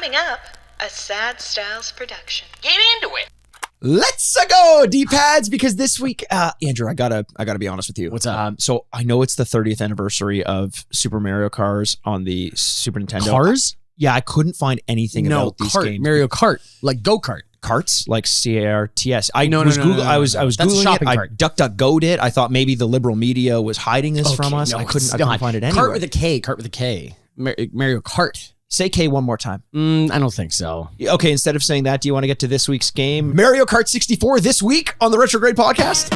Coming up, a Sad Styles production. Get into it. Let's go, D-pads, because this week, Andrew, I gotta be honest with you. What's up? So I know it's the 30th anniversary of Super Mario Kart on the Super Nintendo. Cars? Yeah, I couldn't find anything about these games. Mario Kart, like go-kart. Carts, like C-A-R-T-S. I No, was no, no, no, I was no. That's a Googling shopping it. cart. I DuckDuckGo'd it. I thought maybe the liberal media was hiding this from us. No, I couldn't it's not. find it anywhere. Kart with a K. Kart with a K. Mario Kart. Say K one more time. I don't think so. Okay, instead of saying that, do you want to get to this week's game? Mario Kart 64 this week on the Retrograde podcast?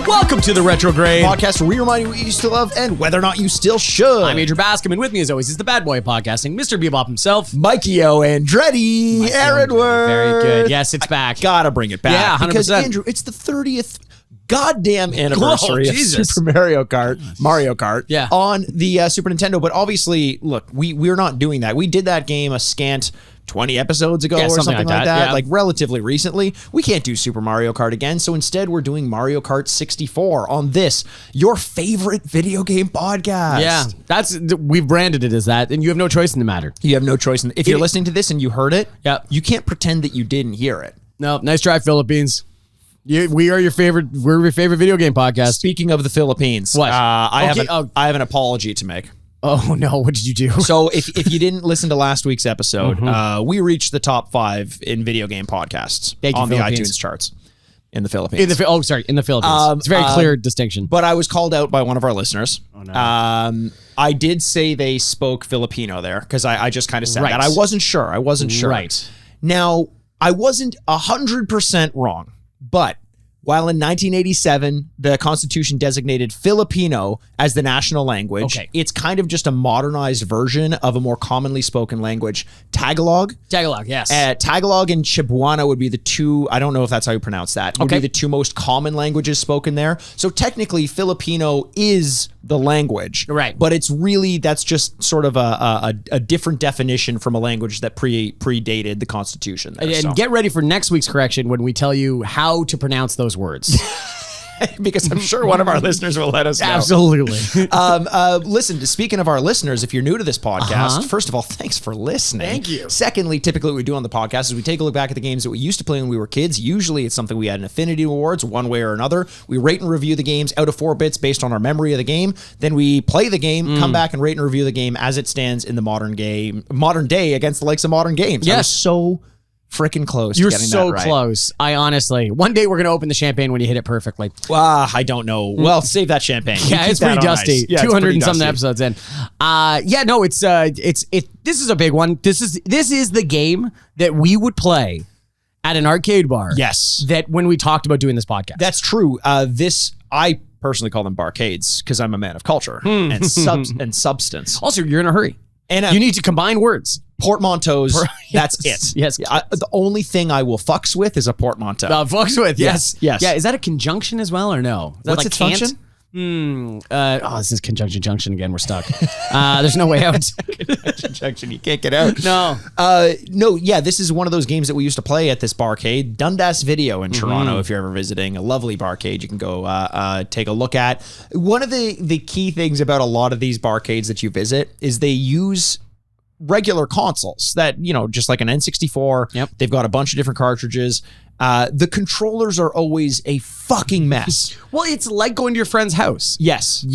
Welcome to the Retrograde Podcast where we remind you what you used to love and whether or not you still should. I'm Andrew Bascom, and with me as always is the bad boy of podcasting, Mr. Bebop himself. Mikey Andretti, Aaron Word. Very good. Yes, it's back. Gotta bring it back. Yeah, 100%. Because, Andrew, it's the 30th goddamn anniversary of Jesus. Super Mario Kart Yeah. on the Super Nintendo. But obviously, look, we're not doing that. We did that game a scant 20 episodes ago or something like that. Yeah. Like relatively recently. We can't do Super Mario Kart again, so instead we're doing Mario Kart 64 on this, your favorite video game podcast. Yeah, we've branded it as that, and you have no choice in the matter. You have no choice. If you're listening to this and you heard it, Yeah. you can't pretend that you didn't hear it. No, nice try, Philippines. We are your favorite. We're your favorite video game podcast. Speaking of the Philippines, What? I have an apology to make. Oh no, what did you do? So if you didn't listen to last week's episode, we reached the top 5 in video game podcasts on the iTunes charts in the Philippines. In the Philippines. It's a very clear distinction. But I was called out by one of our listeners. Oh, no. I did say they spoke Filipino there because I just kind of said Right. that. I wasn't sure. Right. Now, I wasn't 100% wrong, but while in 1987, the Constitution designated Filipino as the national language, it's kind of just a modernized version of a more commonly spoken language, Tagalog. Yes. Tagalog and Cebuano would be the two, I don't know if that's how you pronounce that, would be the two most common languages spoken there. So technically, Filipino is the language. Right. But it's really, that's just sort of a different definition from a language that predated the Constitution. There, And get ready for next week's correction when we tell you how to pronounce those words. Because I'm sure one of our listeners will let us know. Absolutely. Listen, speaking of our listeners, if you're new to this podcast, first of all, thanks for listening. Thank you. Secondly, typically what we do on the podcast is we take a look back at the games that we used to play when we were kids. Usually it's something we had in Affinity Awards one way or another. We rate and review the games out of 4 bits based on our memory of the game. Then we play the game, come back and rate and review the game as it stands in the modern day against the likes of modern games. Yes. I was so freaking close. You're to getting so that right. close. I honestly, one day we're going to open the champagne when you hit it perfectly. I don't know. Well, save that champagne. Yeah, Keep it's that pretty on dusty. ice. Yeah, 200 and something dusty. episodes in. This is a big one. This is the game that we would play at an arcade bar. Yes. That when we talked about doing this podcast. That's true. I personally call them barcades because I'm a man of culture and substance. Also, you're in a hurry. And You need to combine words. portmanteaus, that's Yes. it. Yes. The only thing I will fucks with is a portmanteau. Fucks with, yes. Yes. Yeah, is that a conjunction as well or no? Is that What's its function? This is conjunction junction again. We're stuck. There's no way out. Junction, you can't get out. No. This is one of those games that we used to play at this barcade, Dundas Video in Toronto. If you're ever visiting, a lovely barcade you can go take a look at. One of the key things about a lot of these barcades that you visit is they use regular consoles that, just like an N64. Yep. They've got a bunch of different cartridges. The controllers are always a fucking mess. Well, it's like going to your friend's house. Yes.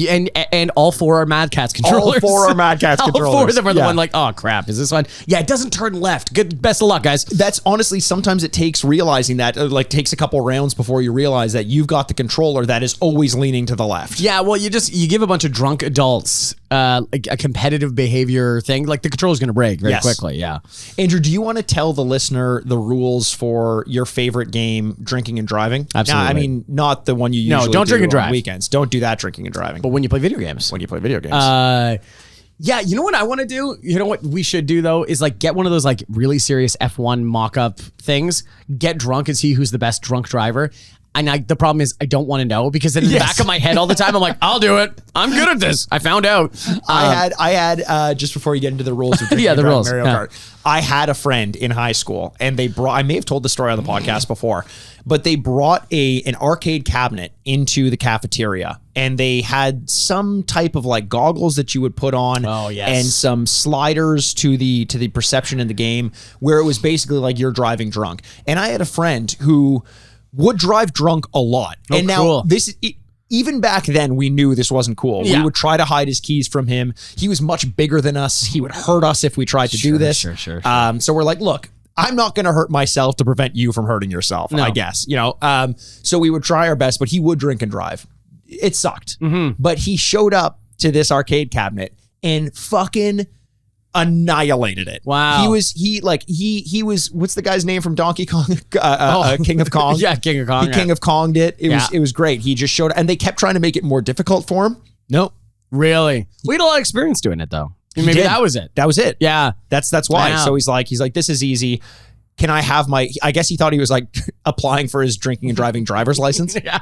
And all 4 are Mad Cats controllers. All 4 are Mad Cats controllers. All 4 of them are the Yeah. one like, oh crap, is this one? Yeah, it doesn't turn left. Good, best of luck, guys. That's honestly, sometimes it takes realizing that, takes a couple rounds before you realize that you've got the controller that is always leaning to the left. Yeah, well, you give a bunch of drunk adults like a competitive behavior thing. Like the controller's going to break very quickly. Yeah. Andrew, do you want to tell the listener the rules for your favorite game, drinking and driving? Absolutely. Now, I mean, not the one you usually don't drink and on drive. weekends. Don't do that drinking and driving. But when you play video games. When you play video games. Yeah, you know what I want to do? You know what we should do, though, is get one of those really serious F1 mock-up things, get drunk and see who's the best drunk driver. And the problem is I don't want to know because in the back of my head all the time, I'm like, I'll do it. I'm good at this. I found out. I had just before you get into the rules of drinking the rules. Mario Kart, I had a friend in high school and I may have told the story on the podcast before, but they brought an arcade cabinet into the cafeteria and they had some type of like goggles that you would put on and some sliders to the perception in the game where it was basically like you're driving drunk. And I had a friend who would drive drunk a lot. And now even back then, we knew this wasn't cool. We would try to hide his keys from him. He was much bigger than us. He would hurt us if we tried to do this. Sure. So we're like, look, I'm not going to hurt myself to prevent you from hurting yourself, I guess. So we would try our best, but he would drink and drive. It sucked. But he showed up to this arcade cabinet and fucking annihilated it. Wow. He was what's the guy's name from Donkey Kong? King of Kong. Yeah, King of Kong. He King of Konged it. It was great. He just showed, and they kept trying to make it more difficult for him. Nope. Really? We had a lot of experience doing it though. Maybe that was it. That was it. Yeah. That's why. Wow. So he's like, this is easy. Can I have I guess he thought he was like applying for his drinking and driving driver's license. Yeah.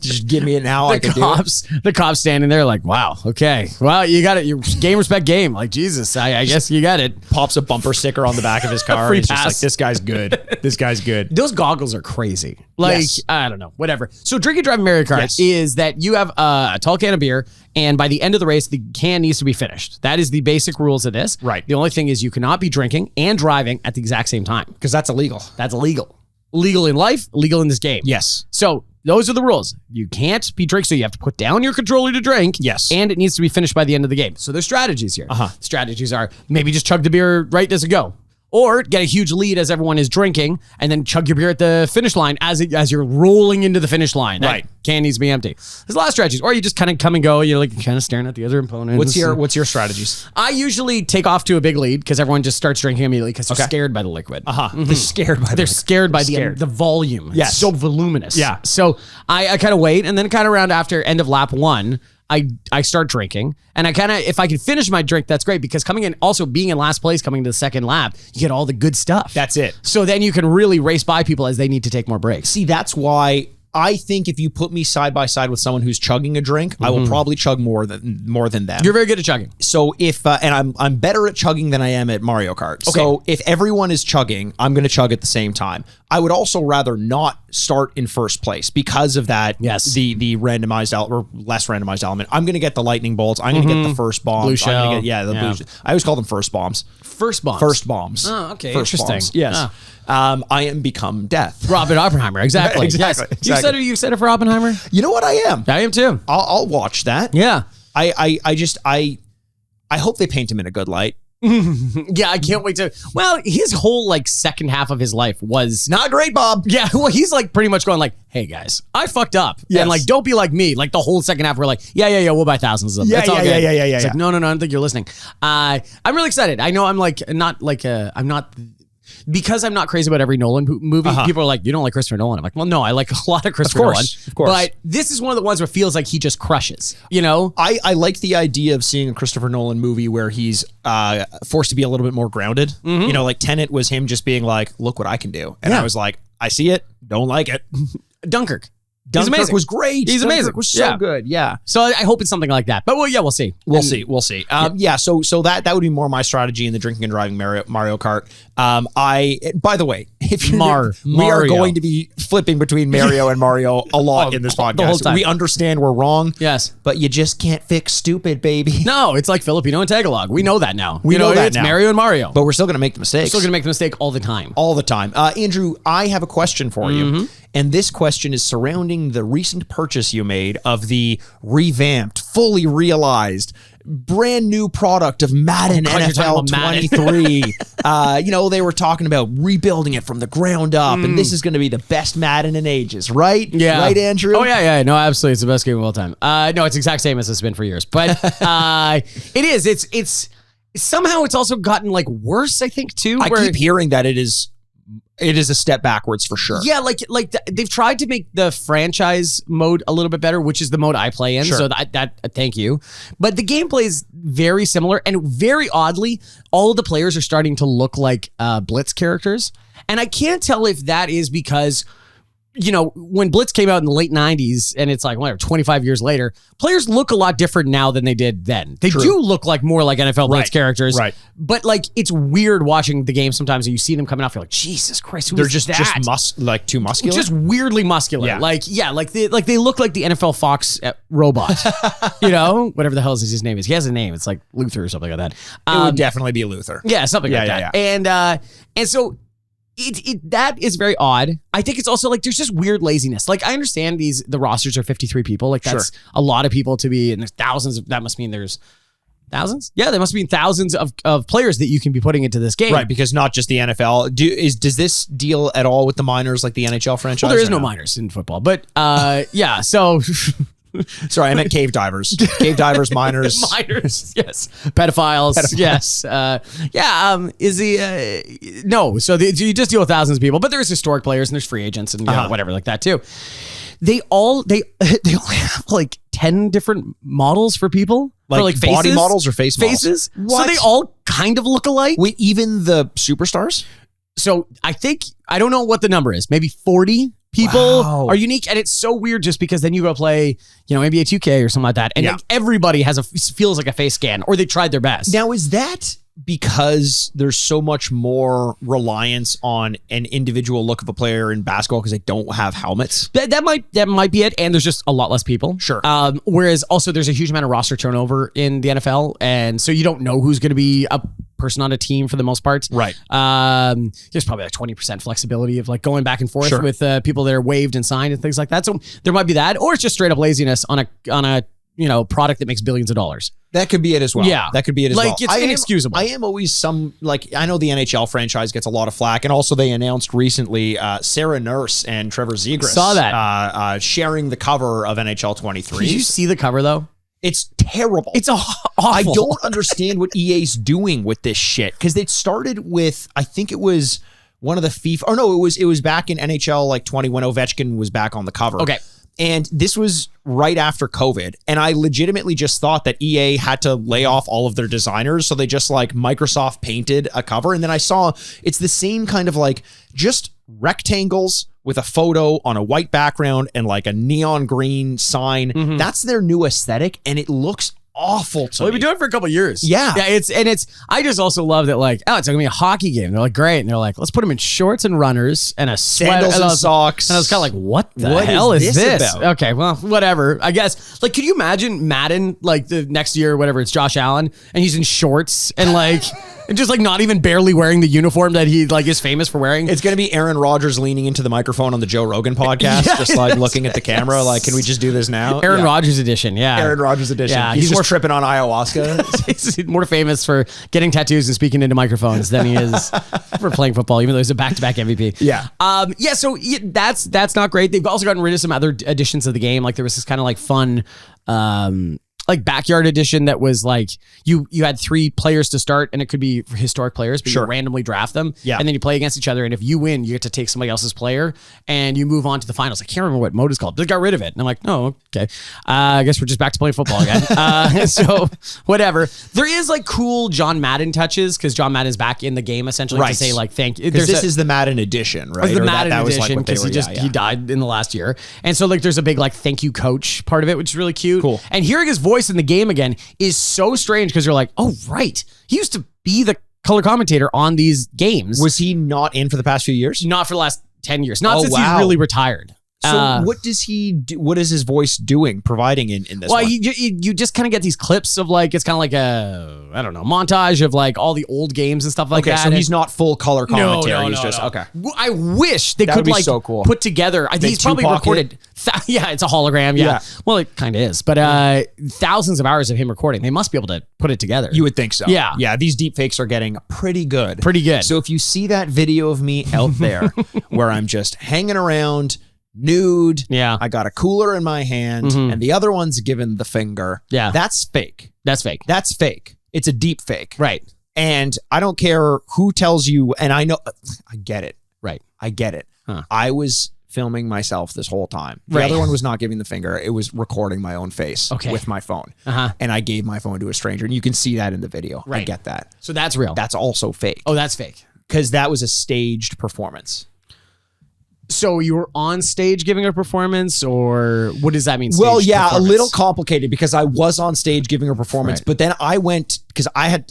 Just give me it now. The cops standing there like, wow, okay. Well, you got it. You game, respect, game. Like, Jesus, I guess you got it. Pops a bumper sticker on the back of his car. Free and he's pass. just like, this guy's good. This guy's good. Those goggles are crazy. Like, I don't know, whatever. So drinking, driving Mario Kart is that you have a tall can of beer, and by the end of the race, the can needs to be finished. That is the basic rules of this. Right. The only thing is you cannot be drinking and driving at the exact same time. Because that's illegal. That's illegal. Illegal in life, illegal in this game. Yes. So those are the rules. You can't be drinking, so you have to put down your controller to drink. Yes. And it needs to be finished by the end of the game. So there's strategies here. Strategies are maybe just chug the beer right as it go. Or get a huge lead as everyone is drinking, and then chug your beer at the finish line as you're rolling into the finish line. That can needs to be empty. There's a lot of strategies. Or you just kind of come and go. You're like kind of staring at the other opponent. What's your strategies? I usually take off to a big lead because everyone just starts drinking immediately because they're scared by the liquid. They're scared by They're scared by the volume. Yes. It's so voluminous. Yeah. So I kind of wait, and then kind of around after end of lap 1, I start drinking, and I kind of, if I can finish my drink, that's great, because coming in, also being in last place, coming to the second lap, you get all the good stuff. That's it. So then you can really race by people as they need to take more breaks. See, that's why I think if you put me side by side with someone who's chugging a drink, I will probably chug more than them. You're very good at chugging. So if and I'm better at chugging than I am at Mario Kart. Okay. So if everyone is chugging, I'm going to chug at the same time. I would also rather not start in first place because of that. Yes. The randomized or less randomized element. I'm going to get the lightning bolts. I'm going to get the first bombs. Blue shell. Blue. I always call them first bombs. First bombs. First bombs. Oh, okay. First Interesting. bombs. Yes. Oh. I am become death. Robert Oppenheimer. Exactly. Exactly. Yes. You said it for Oppenheimer? You know what? I am. I am too. I'll watch that. Yeah. I hope they paint him in a good light. Yeah, I can't wait to. Well, his whole like second half of his life was not great, Bob. Yeah, well, he's like pretty much going like, "Hey guys, I fucked up," and like, don't be like me. Like the whole second half, we're like, "Yeah, we'll buy thousands of them." That's all good. Yeah. It's like, no, I don't think you're listening. I'm really excited. I know I'm like not like I'm not. Because I'm not crazy about every Nolan movie, people are like, you don't like Christopher Nolan. I'm like, well, no, I like a lot of Christopher Nolan. Of course. But this is one of the ones where it feels like he just crushes, you know? I like the idea of seeing a Christopher Nolan movie where he's forced to be a little bit more grounded. You know, like Tenet was him just being like, look what I can do. And I was like, I see it, don't like it. Dunkirk. Dunkirk was great. He's amazing. Dunkirk was so good. Yeah. So I hope it's something like that. But we'll see. We'll see. So that would be more my strategy in the drinking and driving Mario Kart. By the way, if we are going to be flipping between Mario and Mario a lot in this podcast. The whole time. We understand we're wrong. Yes. But you just can't fix stupid, baby. No, it's like Filipino and Tagalog. We know that now. We know that it's now. Mario and Mario. But we're still going to make the mistakes. Still going to make the mistake all the time. All the time. Andrew, I have a question for you. And this question is surrounding the recent purchase you made of the revamped, fully realized, brand new product of Madden NFL 23. You know, they were talking about rebuilding it from the ground up, and this is going to be the best Madden in ages, right? Yeah. Right, Andrew? Oh, yeah. No, absolutely. It's the best game of all time. No, it's the exact same as it's been for years. But it is. It's somehow it's also gotten like worse, I think, too. I keep hearing that it is a step backwards for sure. Yeah, like they've tried to make the franchise mode a little bit better, which is the mode I play in. Sure. So that thank you. But the gameplay is very similar, and very oddly, all of the players are starting to look like Blitz characters. And I can't tell if that is because when Blitz came out in the late 90s and it's like, whatever, 25 years later, players look a lot different now than they did then. They do look like more like NFL Blitz characters. Right. But like, it's weird watching the game sometimes and you see them coming off, you're like, Jesus Christ, they're just like too muscular. Just weirdly muscular. Yeah. Like they look like the NFL Fox robot. Whatever the hell his name is. He has a name. It's like Luther or something like that. It would definitely be Luther. Yeah, something like that. Yeah. And so that is very odd. I think it's also like there's just weird laziness. Like I understand the rosters are 53 people. Like that's a lot of people to be, and there's thousands. That must mean there's thousands. Yeah, there must be thousands of players that you can be putting into this game. Right, because not just the NFL. Does this deal at all with the minors like the NHL franchise? Well, there is no minors in football, but yeah. So. Sorry, I meant cave divers. Cave divers, minors. Minors, yes. Pedophiles, yes. Is he, no. So you just deal with thousands of people, but there's historic players and there's free agents and whatever like that too. They only have like 10 different models for people. Like faces, body models or face models? Faces. What? So they all kind of look alike. Wait, even the superstars? So I don't know what the number is. Maybe 40 people are unique, and it's so weird just because then you go play, NBA 2K or something like that, and like everybody feels like a face scan, or they tried their best. Now, is that because there's so much more reliance on an individual look of a player in basketball because they don't have helmets? That might be it, and there's just a lot less people. Sure. Whereas also there's a huge amount of roster turnover in the NFL, and so you don't know who's going to be a person on a team for the most part. Right. There's probably like 20% flexibility of like going back and forth with people that are waived and signed and things like that. So there might be that, or it's just straight up laziness on a product that makes billions of dollars. That could be it as well. Yeah. That could be it as well. Like, it's inexcusable. I am always I know the NHL franchise gets a lot of flack, and also they announced recently Sarah Nurse and Trevor Zegras saw that sharing the cover of NHL 23. Did you see the cover though? It's terrible. It's awful. I don't understand what EA's doing with this shit, because it started with, I think it was one of the FIFA, or no, it was back in NHL like 20 when Ovechkin was back on the cover. Okay. And this was right after COVID. And I legitimately just thought that EA had to lay off all of their designers. So they just like Microsoft painted a cover. And then I saw it's the same kind of like just rectangles with a photo on a white background and like a neon green sign. Mm-hmm. That's their new aesthetic. And it looks awful to me. They've been doing it for a couple of years. Yeah. I just also love that, like, it's going to be a hockey game. They're like, great. And they're like, let's put them in shorts and runners and a sandals and socks. And I was kind of like, what the hell is this? About? Okay, well, whatever. I guess, like, could you imagine Madden, like the next year, whatever, it's Josh Allen and he's in shorts and like, and just like not even barely wearing the uniform that he like is famous for wearing. It's going to be Aaron Rodgers leaning into the microphone on the Joe Rogan podcast, just like looking at the camera. Like, can we just do this now? Aaron Rodgers edition. Yeah. Aaron Rodgers edition. Yeah. He's more tripping on ayahuasca. He's more famous for getting tattoos and speaking into microphones than he is for playing football, even though he's a back-to-back MVP. Yeah. So that's not great. They've also gotten rid of some other additions of the game. Like there was this kind of like fun, like backyard edition that was like you had 3 players to start, and it could be historic players, but you randomly draft them, and then you play against each other, and if you win, you get to take somebody else's player, and you move on to the finals. I can't remember what mode is called. They got rid of it, and I'm like, no, okay. I guess we're just back to playing football again. So whatever. There is like cool John Madden touches because John Madden's back in the game essentially to say like thank you. Because this is the Madden Edition, right? The Madden Edition, because he died in the last year, and so like there's a big like thank you coach part of it, which is really cute. Cool. And hearing his voice in the game again is so strange because you're like, oh right, he used to be the color commentator on these games. Was he not in for the past few years? Not for the last 10 years. Not since he's really retired. So what does he do? What is his voice providing in this one? You just kind of get these clips of like, it's kind of like a, I don't know, montage of like all the old games and stuff like that. Okay, so he's not full color commentary. No, just, okay. I wish they could like so cool. put together, I think he's probably recorded, it's a hologram, yeah. Well, it kind of is, but thousands of hours of him recording. They must be able to put it together. You would think so. Yeah. Yeah, these deep fakes are getting pretty good. So if you see that video of me out there where I'm just hanging around, nude, I got a cooler in my hand, and the other one's given the finger. Yeah. That's fake. That's fake. That's fake. It's a deep fake. Right. And I don't care who tells you, and I know, I get it. Right. I get it. Huh. I was filming myself this whole time. The other one was not giving the finger. It was recording my own face with my phone. And I gave my phone to a stranger, and you can see that in the video. Right. I get that. So that's real. That's also fake. Oh, that's fake. Because that was a staged performance. So you were on stage giving a performance, or what does that mean? Well, yeah, performance? a little complicated because I was on stage giving a performance, Right. but then I went because I've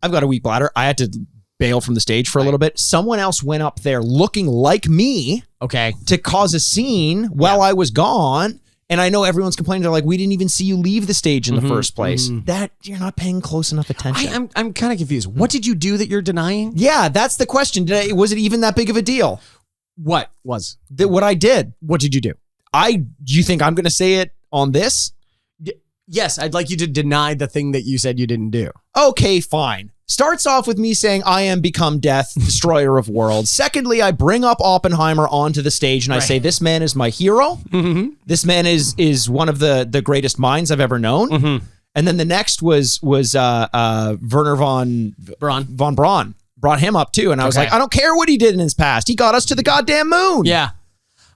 got a weak bladder. I had to bail from the stage for a little bit. Someone else went up there looking like me, Okay. to cause a scene while I was gone. And I know everyone's complaining. They're like, we didn't even see you leave the stage in the first place. That you're not paying close enough attention. I'm kind of confused. What did you do that you're denying? Yeah, that's the question. Was it even that big of a deal? What was? What I did. What did you do? Do you think I'm going to say it on this? Yes, I'd like you to deny the thing that you said you didn't do. Okay, fine. Starts off with me saying, I am become death, destroyer of worlds. Secondly, I bring up Oppenheimer onto the stage and I say, this man is my hero. This man is one of the greatest minds I've ever known. And then the next was Werner von Braun. Brought him up too. And I was like, I don't care what he did in his past. He got us to the goddamn moon. Yeah.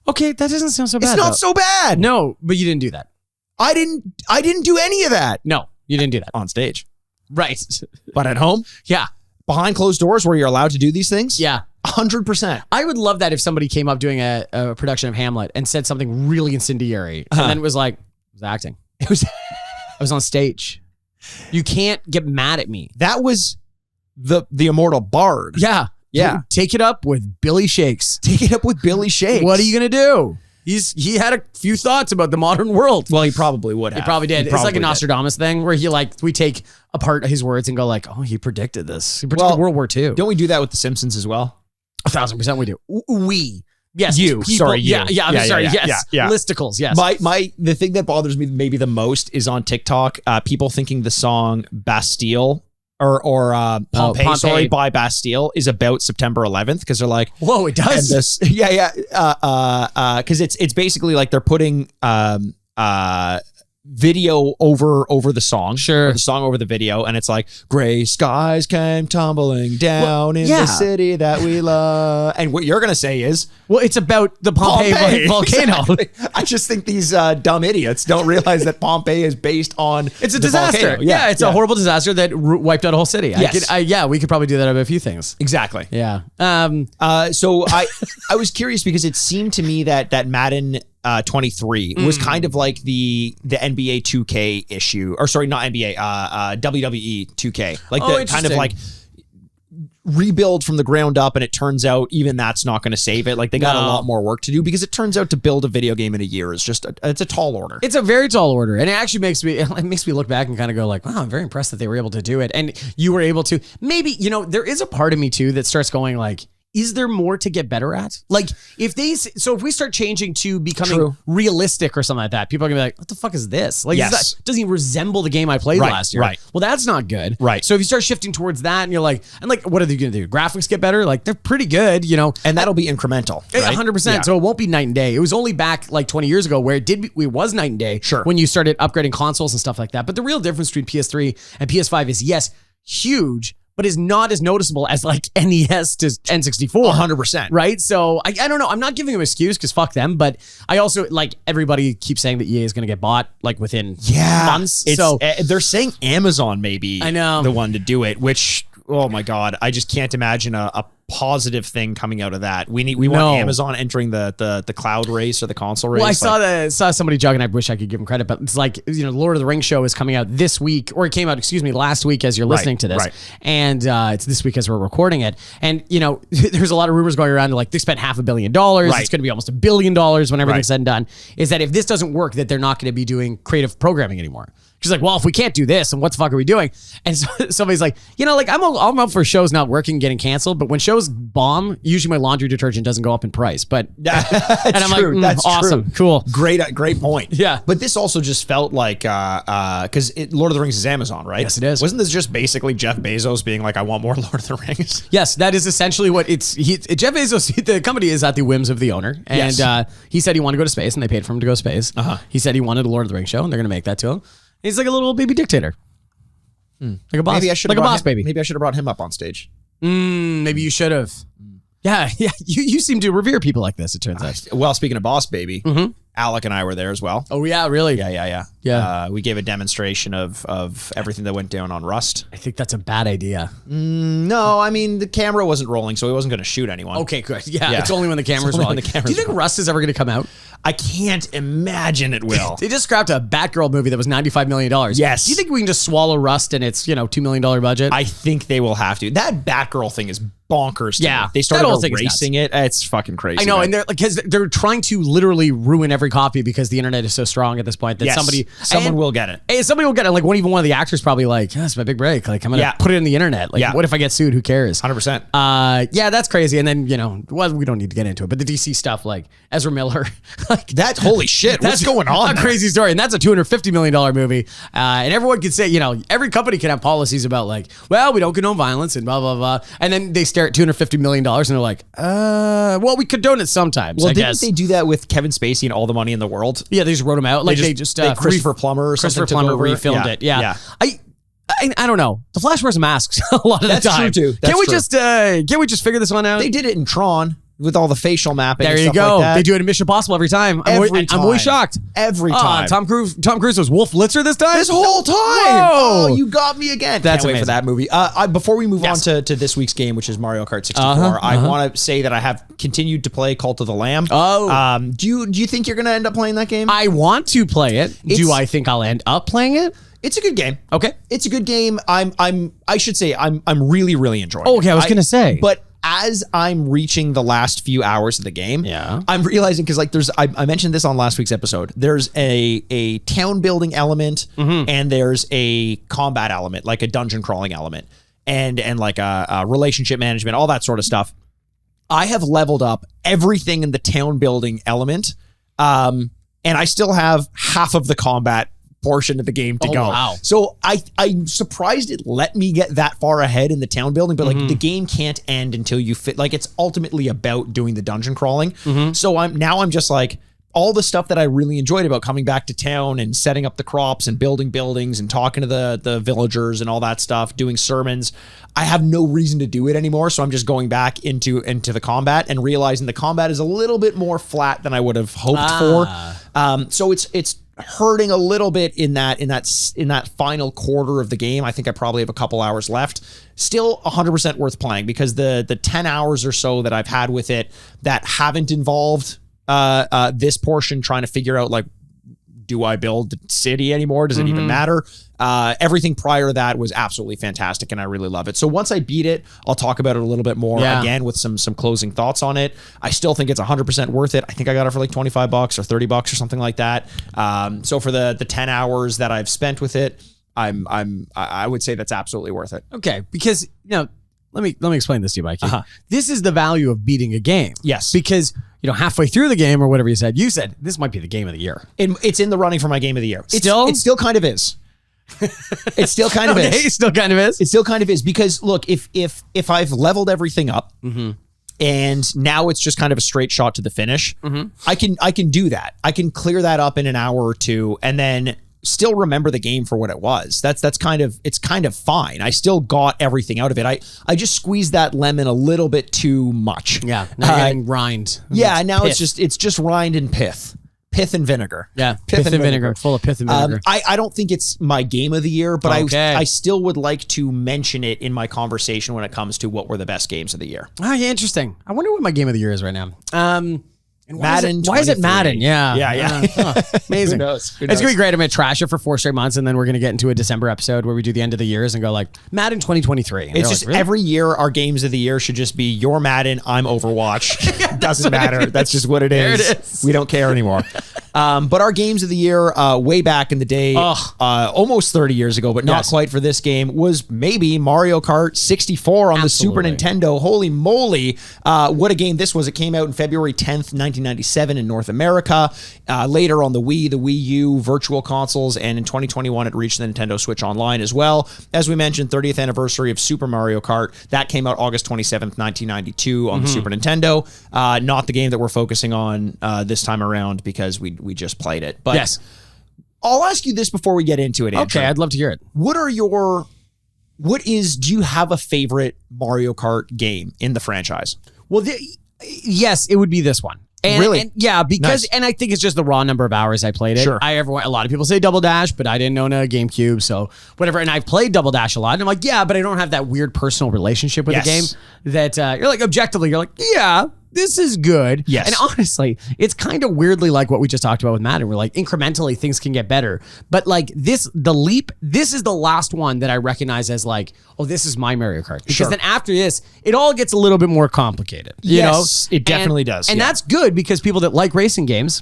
Okay, that doesn't sound so bad. It's not so bad. No, but you didn't do that. I didn't do any of that. No, you didn't do that. On stage. Right. But at home? Yeah. Behind closed doors where you're allowed to do these things? Yeah. 100%. I would love that if somebody came up doing a production of Hamlet and said something really incendiary and then it was like, I was acting. I was on stage. You can't get mad at me. That was the Immortal Barge. Yeah. Yeah. Take it up with Billy Shakes. Take it up with Billy Shakes. What are you going to do? He had a few thoughts about the modern world. Well, he probably would have. He probably did. He It's like a did. Nostradamus thing where we take apart his words and go like, oh, he predicted this. He predicted World War II. Don't we do that with The Simpsons as well? 1,000% we do. We. Yes. You. People, Sorry, you. Yeah. I'm sorry. Yeah, Yes. yeah. Listicles. Yes. The thing that bothers me maybe the most is on TikTok, people thinking the song Bastille or Pompeii, by Bastille is about September 11th because they're like, whoa, it does. Because it's basically like they're putting video over the song, or the song over the video, and it's like gray skies came tumbling down in the city that we love. And what you're gonna say is, well, it's about the Pompeii volcano. Exactly. I just think these dumb idiots don't realize that Pompeii is based on it's a disaster. Yeah, it's a horrible disaster that wiped out a whole city. Yes. We could probably do that about a few things. Exactly. Yeah. So I was curious because it seemed to me that Madden 23 was kind of like the NBA 2K issue, or sorry, not NBA, WWE 2K, like the kind of like rebuild from the ground up. And it turns out even that's not going to save it. Like they got a lot more work to do because it turns out to build a video game in a year is just it's a tall order. It's a very tall order, and it actually makes me look back and kind of go like, wow, I'm very impressed that they were able to do it, and you were able to. Maybe there is a part of me too that starts going like, is there more to get better at? Like if we start changing to becoming realistic or something like that, people are gonna be like, what the fuck is this? Like, doesn't even resemble the game I played last year. Right. Well, that's not good. Right. So if you start shifting towards that and you're like, what are they gonna do? Graphics get better? Like they're pretty good, and that'll be incremental. 100%. Yeah. So it won't be night and day. It was only back like 20 years ago where it was night and day. Sure. When you started upgrading consoles and stuff like that. But the real difference between PS3 and PS5 is huge, but is not as noticeable as like NES to N64. 100%. Right? So I don't know. I'm not giving them an excuse because fuck them, but I also like everybody keeps saying that EA is going to get bought like within months. So they're saying Amazon may be the one to do it, which, oh my God, I just can't imagine a positive thing coming out of that. We want Amazon entering the cloud race or the console race. Well, I saw somebody jogging. I wish I could give him credit, but it's like, Lord of the Rings show is coming out this week, or it came out, last week as you're listening to this. Right. And it's this week as we're recording it. And, there's a lot of rumors going around like they spent $500 million. Right. It's going to be almost $1 billion when everything's said and done. Is that if this doesn't work, that they're not going to be doing creative programming anymore. She's like, well, if we can't do this, then what the fuck are we doing? And so somebody's like, I'm up for shows not working, getting canceled, but when shows bomb, usually my laundry detergent doesn't go up in price. But and I'm true. like, That's awesome, true. cool, great point. Yeah, but this also just felt like because Lord of the Rings is Amazon, right? Yes, it is. Wasn't this just basically Jeff Bezos being like, I want more Lord of the Rings? Yes, that is essentially what it's. Jeff Bezos, the company is at the whims of the owner, and he said he wanted to go to space, and they paid for him to go to space. He said he wanted a Lord of the Rings show, and they're going to make that to him. He's like a little baby dictator. Like a boss. Maybe I should like a boss baby. Maybe I should have brought him up on stage. Maybe you should have. Yeah. You seem to revere people like this, it turns out. Well, speaking of boss baby, Alec and I were there as well. Oh yeah, really? Yeah. We gave a demonstration of everything that went down on Rust. I think that's a bad idea. No, I mean, the camera wasn't rolling, so he wasn't going to shoot anyone. Okay, good. Yeah, it's only when the camera's only when rolling. the camera's Do you think rolling. Rust is ever going to come out? I can't imagine it will. They just scrapped a Batgirl movie that was $95 million. Yes. Do you think we can just swallow Rust and its, $2 million budget? I think they will have to. That Batgirl thing is bonkers to me. They that started whole thing is erasing it. It's fucking crazy. I know, man. and they're because they're trying to literally ruin every copy because the internet is so strong at this point that Yes, someone will get it. Hey, somebody will get it. Like one of the actors probably like, that's my big break. Like I'm gonna put it in the internet. Like what if I get sued? Who cares? 100%. Yeah, that's crazy. And then well, we don't need to get into it, but the DC stuff, like Ezra Miller, like That holy shit. What's going on? A there? crazy story, and that's a $250 million movie. And everyone could say, every company can have policies about like, well, we don't condone violence and blah blah blah. And then they stare at $250 million and they're like, well, we condone it sometimes. Well, I didn't guess. they do that with Kevin Spacey and All the Money in the World? Yeah, they just wrote him out. Like they just Christopher Plummer or Christopher something Plummer took over. refilmed it. Yeah. I don't know. The Flash wears masks a lot of That's the time. true, too. Can't we That's can't we just figure this one out? They did it in Tron with all the facial mapping. There and you stuff go. Like that. They do it in Mission Impossible every time. I'm always shocked. Every time. Tom Cruise was Wolf Blitzer this time? This whole time. Whoa. Oh, you got me again. That's Can't wait for amazing. that movie. Before we move on to this week's game, which is Mario Kart 64, I want to say that I have continued to play Cult of the Lamb. Oh. Do you think you're going to end up playing that game? I want to play it. Do I think I'll end up playing it? It's a good game. Okay. It's a good game. I should say I'm really, really enjoying it. Okay, I was going to say. But as I'm reaching the last few hours of the game, I'm realizing because like I mentioned this on last week's episode. There's a town building element and there's a combat element, like a dungeon crawling element, and like a relationship management, all that sort of stuff. I have leveled up everything in the town building element, and I still have half of the combat portion of the game to go. Wow. So I'm surprised it let me get that far ahead in the town building, but like the game can't end until you fit. Like it's ultimately about doing the dungeon crawling. So I'm just like all the stuff that I really enjoyed about coming back to town and setting up the crops and building buildings and talking to the villagers and all that stuff, doing sermons. I have no reason to do it anymore. So I'm just going back into the combat and realizing the combat is a little bit more flat than I would have hoped for. So it's hurting a little bit in that final quarter of the game. I think I probably have a couple hours left. Still 100% worth playing because the 10 hours or so that I've had with it that haven't involved this portion trying to figure out like, do I build the city anymore? Does it even matter? Everything prior to that was absolutely fantastic and I really love it. So once I beat it, I'll talk about it a little bit more again with some closing thoughts on it. I still think it's 100% worth it. I think I got it for like $25 or $30 or something like that. So for the 10 hours that I've spent with it, I would say that's absolutely worth it. Okay, because let me explain this to you, Mikey. This is the value of beating a game. Yes. Because halfway through the game or whatever you said this might be the game of the year. It's in the running for my game of the year. It still kind of is. It still kind of is. It still kind of is. It still kind of is because look, if I've leveled everything up and now it's just kind of a straight shot to the finish, I can do that. I can clear that up in an hour or two and then still remember the game for what it was. It's kind of fine. I still got everything out of it. I just squeezed that lemon a little bit too much. Yeah. Now you're getting rind. Yeah. Now it's just rind and pith. Pith and vinegar. Yeah, pith and vinegar. Full of pith and vinegar. I don't think it's my game of the year, but Okay. I still would like to mention it in my conversation when it comes to what were the best games of the year. Oh, yeah, interesting. I wonder what my game of the year is right now. Madden. Why is it 23. Madden? Yeah. Amazing. Who knows? It's going to be great. I'm going to trash it for 4 straight months, and then we're going to get into a December episode where we do the end of the years and go like, Madden 2023. And It's just like, really? every year our games of the year should just be your Madden, I'm Overwatch. Doesn't matter. That's just what it is. There it is. We don't care anymore. But our games of the year, way back in the day, almost 30 years ago, but not quite for this game, was maybe Mario Kart 64 on the Super Nintendo. Holy moly. What a game this was. It came out in February 10th, 1997 in North America. Later on the Wii, the Wii U, virtual consoles, and in 2021 it reached the Nintendo Switch Online as well. As we mentioned, 30th anniversary of Super Mario Kart. That came out August 27th, 1992 on the Super Nintendo. Not the game that we're focusing on this time around because we just played it. But yes. I'll ask you this before we get into it, Andrew. Okay, I'd love to hear it. Do you have a favorite Mario Kart game in the franchise? Well, yes, it would be this one. And yeah, because and I think it's just the raw number of hours I played it. Sure. A lot of people say Double Dash, but I didn't own a GameCube, so whatever. And I've played Double Dash a lot, and I'm like, yeah, but I don't have that weird personal relationship with the game that you're like objectively, you're like, yeah, this is good. Yes. And honestly, it's kind of weirdly like what we just talked about with Madden. We're like, incrementally things can get better. But like this is the last one that I recognize as like, oh, this is my Mario Kart. Because then after this, it all gets a little bit more complicated. You know? It definitely does. And that's good because people that like racing games,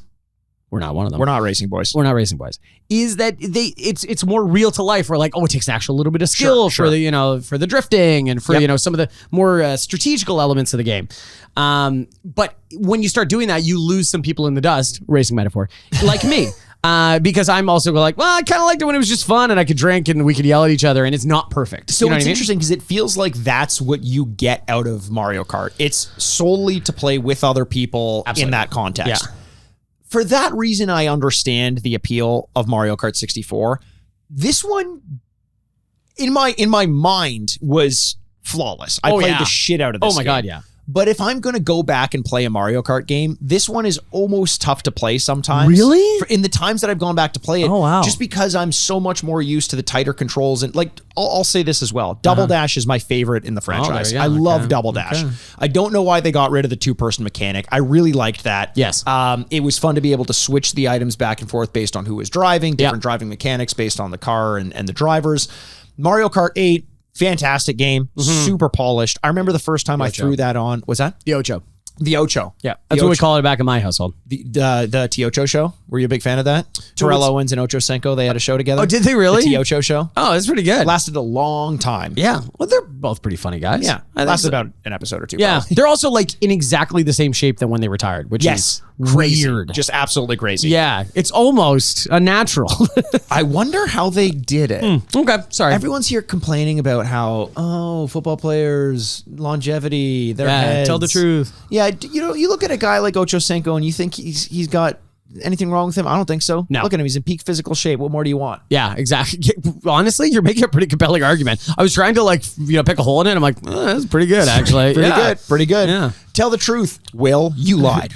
we're not one of them. We're not racing boys. We're not racing boys. Is that it's more real to life. We're like, oh, it takes an actual little bit of skill for the for the drifting and for some of the more strategical elements of the game. But when you start doing that, you lose some people in the dust. Racing metaphor, like me. Because I'm also like, well, I kind of liked it when it was just fun and I could drink and we could yell at each other and it's not perfect. So it's interesting because it feels like that's what you get out of Mario Kart. It's solely to play with other people in that context. Yeah. For that reason, I understand the appeal of Mario Kart 64. This one, in my mind, was flawless. I played the shit out of this game. Oh my God, yeah. But if I'm going to go back and play a Mario Kart game, this one is almost tough to play sometimes. Really? In the times that I've gone back to play it. Oh, wow. Just because I'm so much more used to the tighter controls. And like, I'll say this as well. Double Dash is my favorite in the franchise. I love Double Dash. I don't know why they got rid of the two-person mechanic. I really liked that. Yes. It was fun to be able to switch the items back and forth based on who was driving, different driving mechanics based on the car and the drivers. Mario Kart 8, fantastic game, super polished. I remember the first time I threw that on. Was that? The Ocho. The Ocho. Yeah. That's what we call it back in my household. The T-Ocho show. Were you a big fan of that? Terrell Owens and Ocho Senko, they had a show together. Oh, did they really? The T-Ocho show. Oh, that's pretty good. Lasted a long time. Yeah. Well, they're both pretty funny guys. Yeah. Lasted about an episode or two. Yeah. Probably. They're also like in exactly the same shape than when they retired, which is crazy. weird. Just absolutely crazy. Yeah. It's almost a natural. I wonder how they did it. Okay. Sorry. Everyone's here complaining about how, football players, longevity, their heads. Tell the truth. Yeah. You look at a guy like Ocho Senko and you think he's got anything wrong with him? I don't think so. No. Look at him. He's in peak physical shape. What more do you want? Yeah, exactly. Honestly, you're making a pretty compelling argument. I was trying to pick a hole in it. I'm like, that's pretty good, actually. Pretty good. Yeah. Tell the truth, Will. You lied.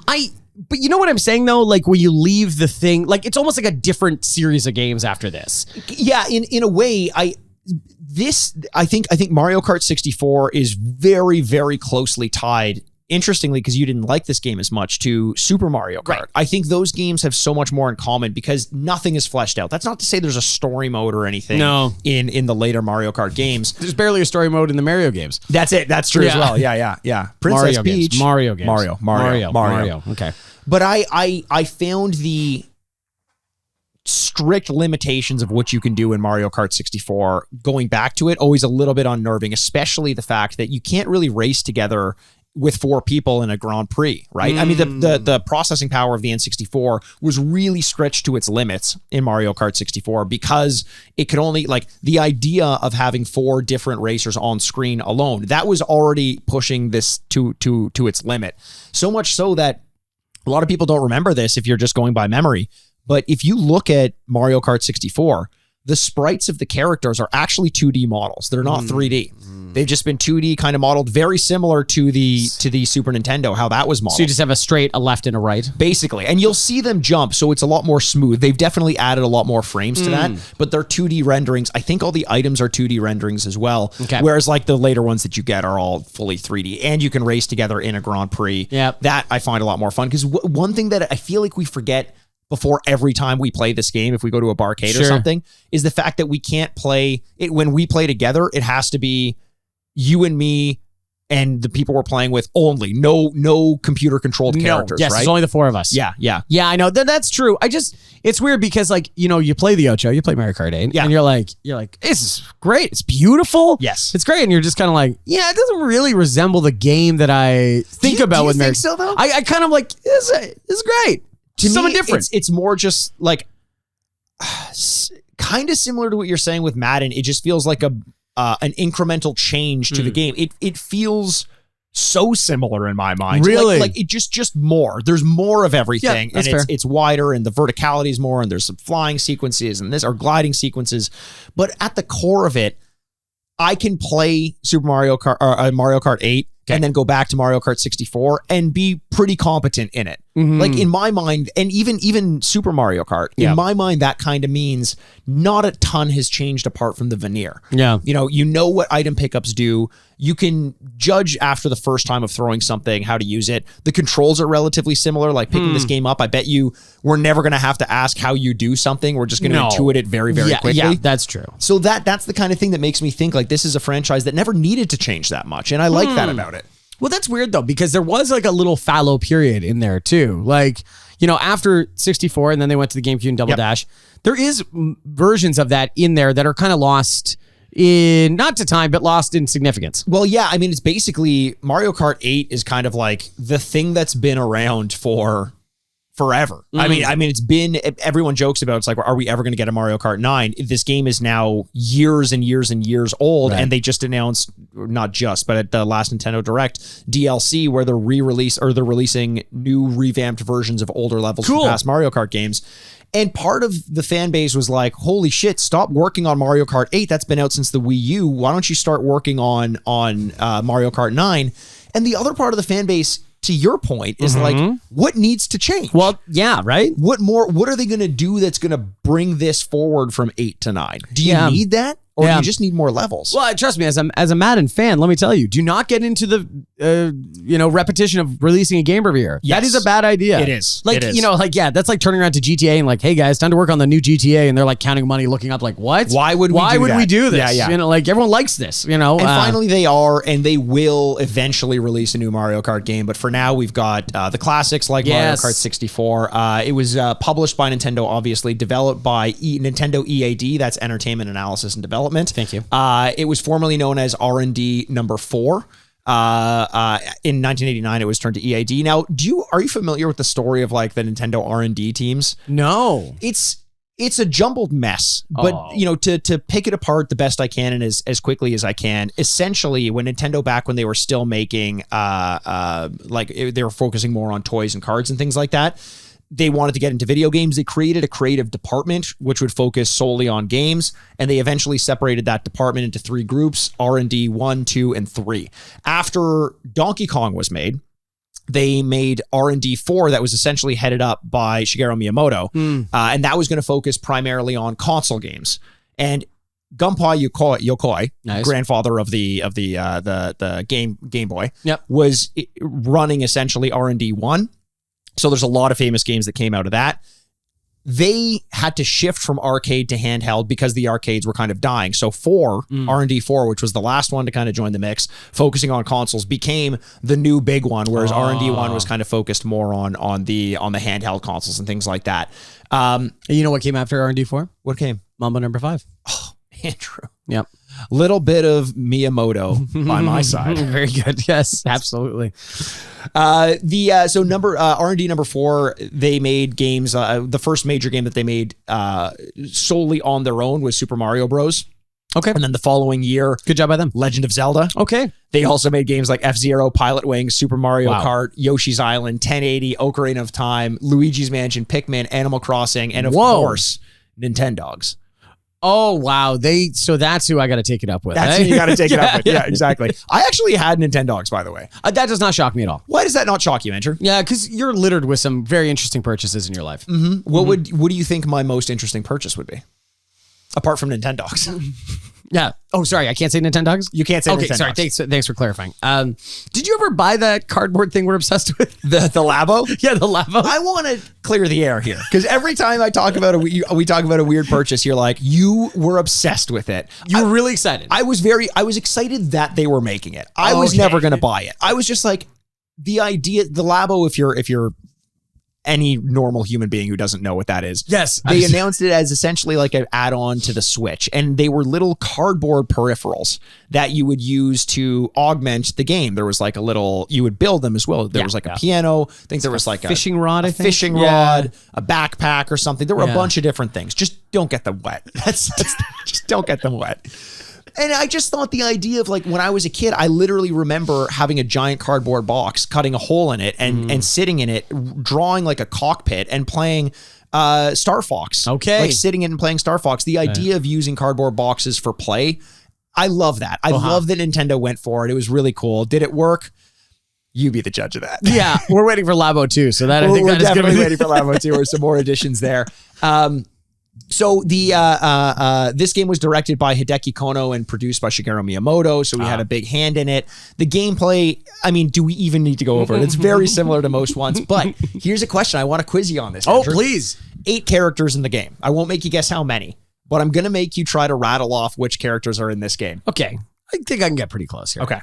But you know what I'm saying though? Like when you leave the thing, like it's almost like a different series of games after this. Yeah, in a way, I think Mario Kart 64 is very, very closely tied. Interestingly, because you didn't like this game as much, to Super Mario Kart. Right. I think those games have so much more in common because nothing is fleshed out. That's not to say there's a story mode or anything in the later Mario Kart games. There's barely a story mode in the Mario games. That's it. That's true as well. Yeah. Princess Peach. Mario games. Mario. Okay. But I found the strict limitations of what you can do in Mario Kart 64, going back to it, always a little bit unnerving, especially the fact that you can't really race together with 4 people in a Grand Prix, right? I mean, the processing power of the N64 was really stretched to its limits in Mario Kart 64 because it could only, like, the idea of having 4 different racers on screen alone, that was already pushing this to its limit. So much so that a lot of people don't remember this if you're just going by memory. But if you look at Mario Kart 64, the sprites of the characters are actually 2D models. They're not 3D. They've just been 2D kind of modeled, very similar to the Super Nintendo, how that was modeled. So you just have a straight, a left, and a right? Basically. And you'll see them jump, so it's a lot more smooth. They've definitely added a lot more frames to that, but they're 2D renderings. I think all the items are 2D renderings as well, whereas like the later ones that you get are all fully 3D, and you can race together in a Grand Prix. Yep. That I find a lot more fun, because one thing that I feel like we forget before every time we play this game, if we go to a barcade or something, is the fact that we can't play it when we play together. It has to be you and me and the people we're playing with only. No computer controlled characters. Yes, right? it's only the 4 of us. Yeah. I know that's true. It's weird because like, you play the Ocho, you play Mario Kart 8, and you're like, this is great. It's beautiful. Yes. It's great. And you're just kind of like, yeah, it doesn't really resemble the game that I think about with Mario. Do you think so though? I kind of like, this is great. To something me, different. It's more just like kind of similar to what you're saying with Madden. It just feels like an incremental change to the game. It feels so similar in my mind. Really? Like it just more. There's more of everything, that's and fair. it's wider, and the verticality is more, and there's some flying sequences and gliding sequences. But at the core of it, I can play Super Mario Kart or Mario Kart 8 and then go back to Mario Kart 64 and be pretty competent in it. Like in my mind, and even Super Mario Kart, in my mind, that kind of means not a ton has changed apart from the veneer. Yeah. You know what item pickups do. You can judge after the first time of throwing something how to use it. The controls are relatively similar. Like picking this game up, I bet you we're never going to have to ask how you do something. We're just going to intuit it very, very quickly. Yeah, that's true. So that's the kind of thing that makes me think like this is a franchise that never needed to change that much. And I like that about it. Well, that's weird though, because there was like a little fallow period in there too. Like, after 64 and then they went to the GameCube and Double Dash, there is versions of that in there that are kind of lost in, not to time, but lost in significance. Well, yeah, I mean, it's basically Mario Kart 8 is kind of like the thing that's been around for forever. I mean, it's been, everyone jokes about, it's like, are we ever going to get a Mario Kart 9? This game is now years and years and years old, and they just announced, not just, but at the last Nintendo Direct, DLC, where they're they're releasing new revamped versions of older levels from past Mario Kart games. And part of the fan base was like, holy shit, stop working on Mario Kart 8. That's been out since the Wii U. Why don't you start working on Mario Kart 9? And the other part of the fan base, to your point, is like, what needs to change? Well, yeah, right? What are they going to do that's going to bring this forward from 8 to 9? Do you need that? Or do you just need more levels? Well, trust me, as a Madden fan, let me tell you, do not get into the repetition of releasing a game every year. Yes. That is a bad idea. It is. Like, It is. That's like turning around to GTA and like, hey guys, time to work on the new GTA, and they're like counting money, looking up like, what? Why would we do this? Yeah. Like everyone likes this, And finally they are, and they will eventually release a new Mario Kart game. But for now, we've got the classics like Mario Kart 64. It was published by Nintendo, obviously, developed by Nintendo EAD, that's Entertainment Analysis and Development. Thank you. It was formerly known as R&D number 4. In 1989, it was turned to EAD. Now, are you familiar with the story of like the Nintendo R&D teams? No. It's a jumbled mess, but to pick it apart the best I can and as quickly as I can. Essentially, when Nintendo, back when they were still making they were focusing more on toys and cards and things like that, they wanted to get into video games. They created a creative department which would focus solely on games, and they eventually separated that department into 3 groups: R&D 1, 2, and 3. After Donkey Kong was made, they made R&D 4 that was essentially headed up by Shigeru Miyamoto, and that was going to focus primarily on console games. And Gunpei Yokoi, nice, grandfather of the Game Boy, was running essentially R&D 1. So there's a lot of famous games that came out of that. They had to shift from arcade to handheld because the arcades were kind of dying. So R&D 4, which was the last one to kind of join the mix, focusing on consoles, became the new big one, whereas R&D 1 was kind of focused more on the handheld consoles and things like that. You know what came after R&D 4? What came? Mambo number 5. Oh, Andrew. Yep. Little bit of Miyamoto by my side. Very good. Yes, absolutely. R&D number 4, they made games. The first major game that they made solely on their own was Super Mario Bros. Okay. And then the following year, good job by them, Legend of Zelda. Okay. They also made games like F-Zero, Pilot Wings, Super Mario Kart, Yoshi's Island, 1080, Ocarina of Time, Luigi's Mansion, Pikmin, Animal Crossing, and of course, Nintendogs. Oh, wow. So that's who I got to take it up with. That's who you got to take it up with. Yeah, exactly. I actually had Nintendogs, by the way. That does not shock me at all. Why does that not shock you, Andrew? Yeah, because you're littered with some very interesting purchases in your life. What do you think my most interesting purchase would be? Apart from Nintendogs. Yeah. Oh, sorry. I can't say Nintendogs? You can't say Nintendogs. Okay, sorry. Thanks for clarifying. Did you ever buy that cardboard thing we're obsessed with? The Labo? Yeah, the Labo. I want to clear the air here, because every time we talk about a weird purchase, you're like, you were obsessed with it. You were really excited. I was excited that they were making it. I was never going to buy it. I was just like, the idea, the Labo, if you're any normal human being who doesn't know what that is. Yes. They announced it as essentially like an add-on to the Switch, and they were little cardboard peripherals that you would use to augment the game. There was like you would build them as well. There was like a piano. I think there was like a fishing rod, fishing rod, a backpack or something. There were a bunch of different things. Just don't get them wet. Just don't get them wet. And I just thought the idea of like when I was a kid, I literally remember having a giant cardboard box, cutting a hole in it and sitting in it, drawing like a cockpit and playing Star Fox. Okay. Like sitting in and playing Star Fox. The idea of using cardboard boxes for play, I love that. I love that Nintendo went for it. It was really cool. Did it work? You be the judge of that. Yeah, we're waiting for Labo 2, so that I think we're that is going to definitely be waiting for Labo 2 or some more additions there. So this game was directed by Hideki Kono and produced by Shigeru Miyamoto, so we had a big hand in it. The gameplay, I mean, do we even need to go over it? It's very similar to most ones, but here's a question. I want to quiz you on this, Andrew. Please. 8 characters in the game. I won't make you guess how many, but I'm going to make you try to rattle off which characters are in this game. Okay. I think I can get pretty close here. Okay.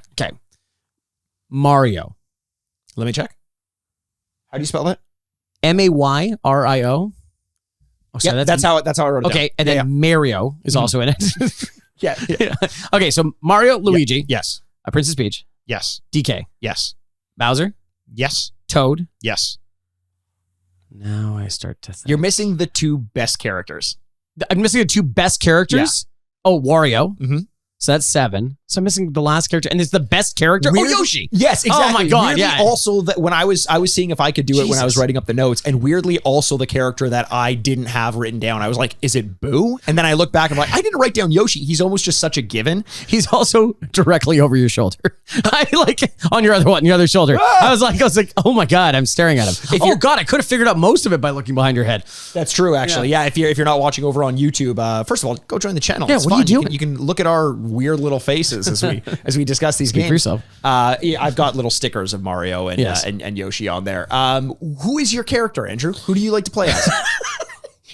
Mario. Let me check. How do you spell that? Mayrio. Oh, sorry, Yeah, that's how I wrote it down. Okay, and then Mario is also in it. Yeah. Okay, so Mario, Luigi, Yes. Princess Peach, Yes. DK, Yes. Bowser, Yes. Toad. Yes. Now I start to think. You're missing the 2 best characters. I'm missing the 2 best characters. Oh, Wario. Mhm. So that's 7. So I'm missing the last character, and it's the best character. Weirdly- Yoshi. Yes, exactly. Oh my God, Weirdly, yeah. Also, that when I was seeing if I could do it when I was writing up the notes, and weirdly also the character that I didn't have written down. I was like, is it Boo? And then I look back and I'm like, I didn't write down Yoshi. He's almost just such a given. He's also directly over your shoulder. I like on your other shoulder. I was like, oh my God, I'm staring at him. Oh God, I could have figured out most of it by looking behind your head. That's true, actually. Yeah, if you're not watching over on YouTube, first of all, go join the channel. Yeah, it's what are fun. you doing? You can look at our weird little faces as we discuss these Speak games. for yourself. Yeah, I've got little stickers of Mario and Yes. and Yoshi on there. Who is your character, Andrew? Who do you like to play as?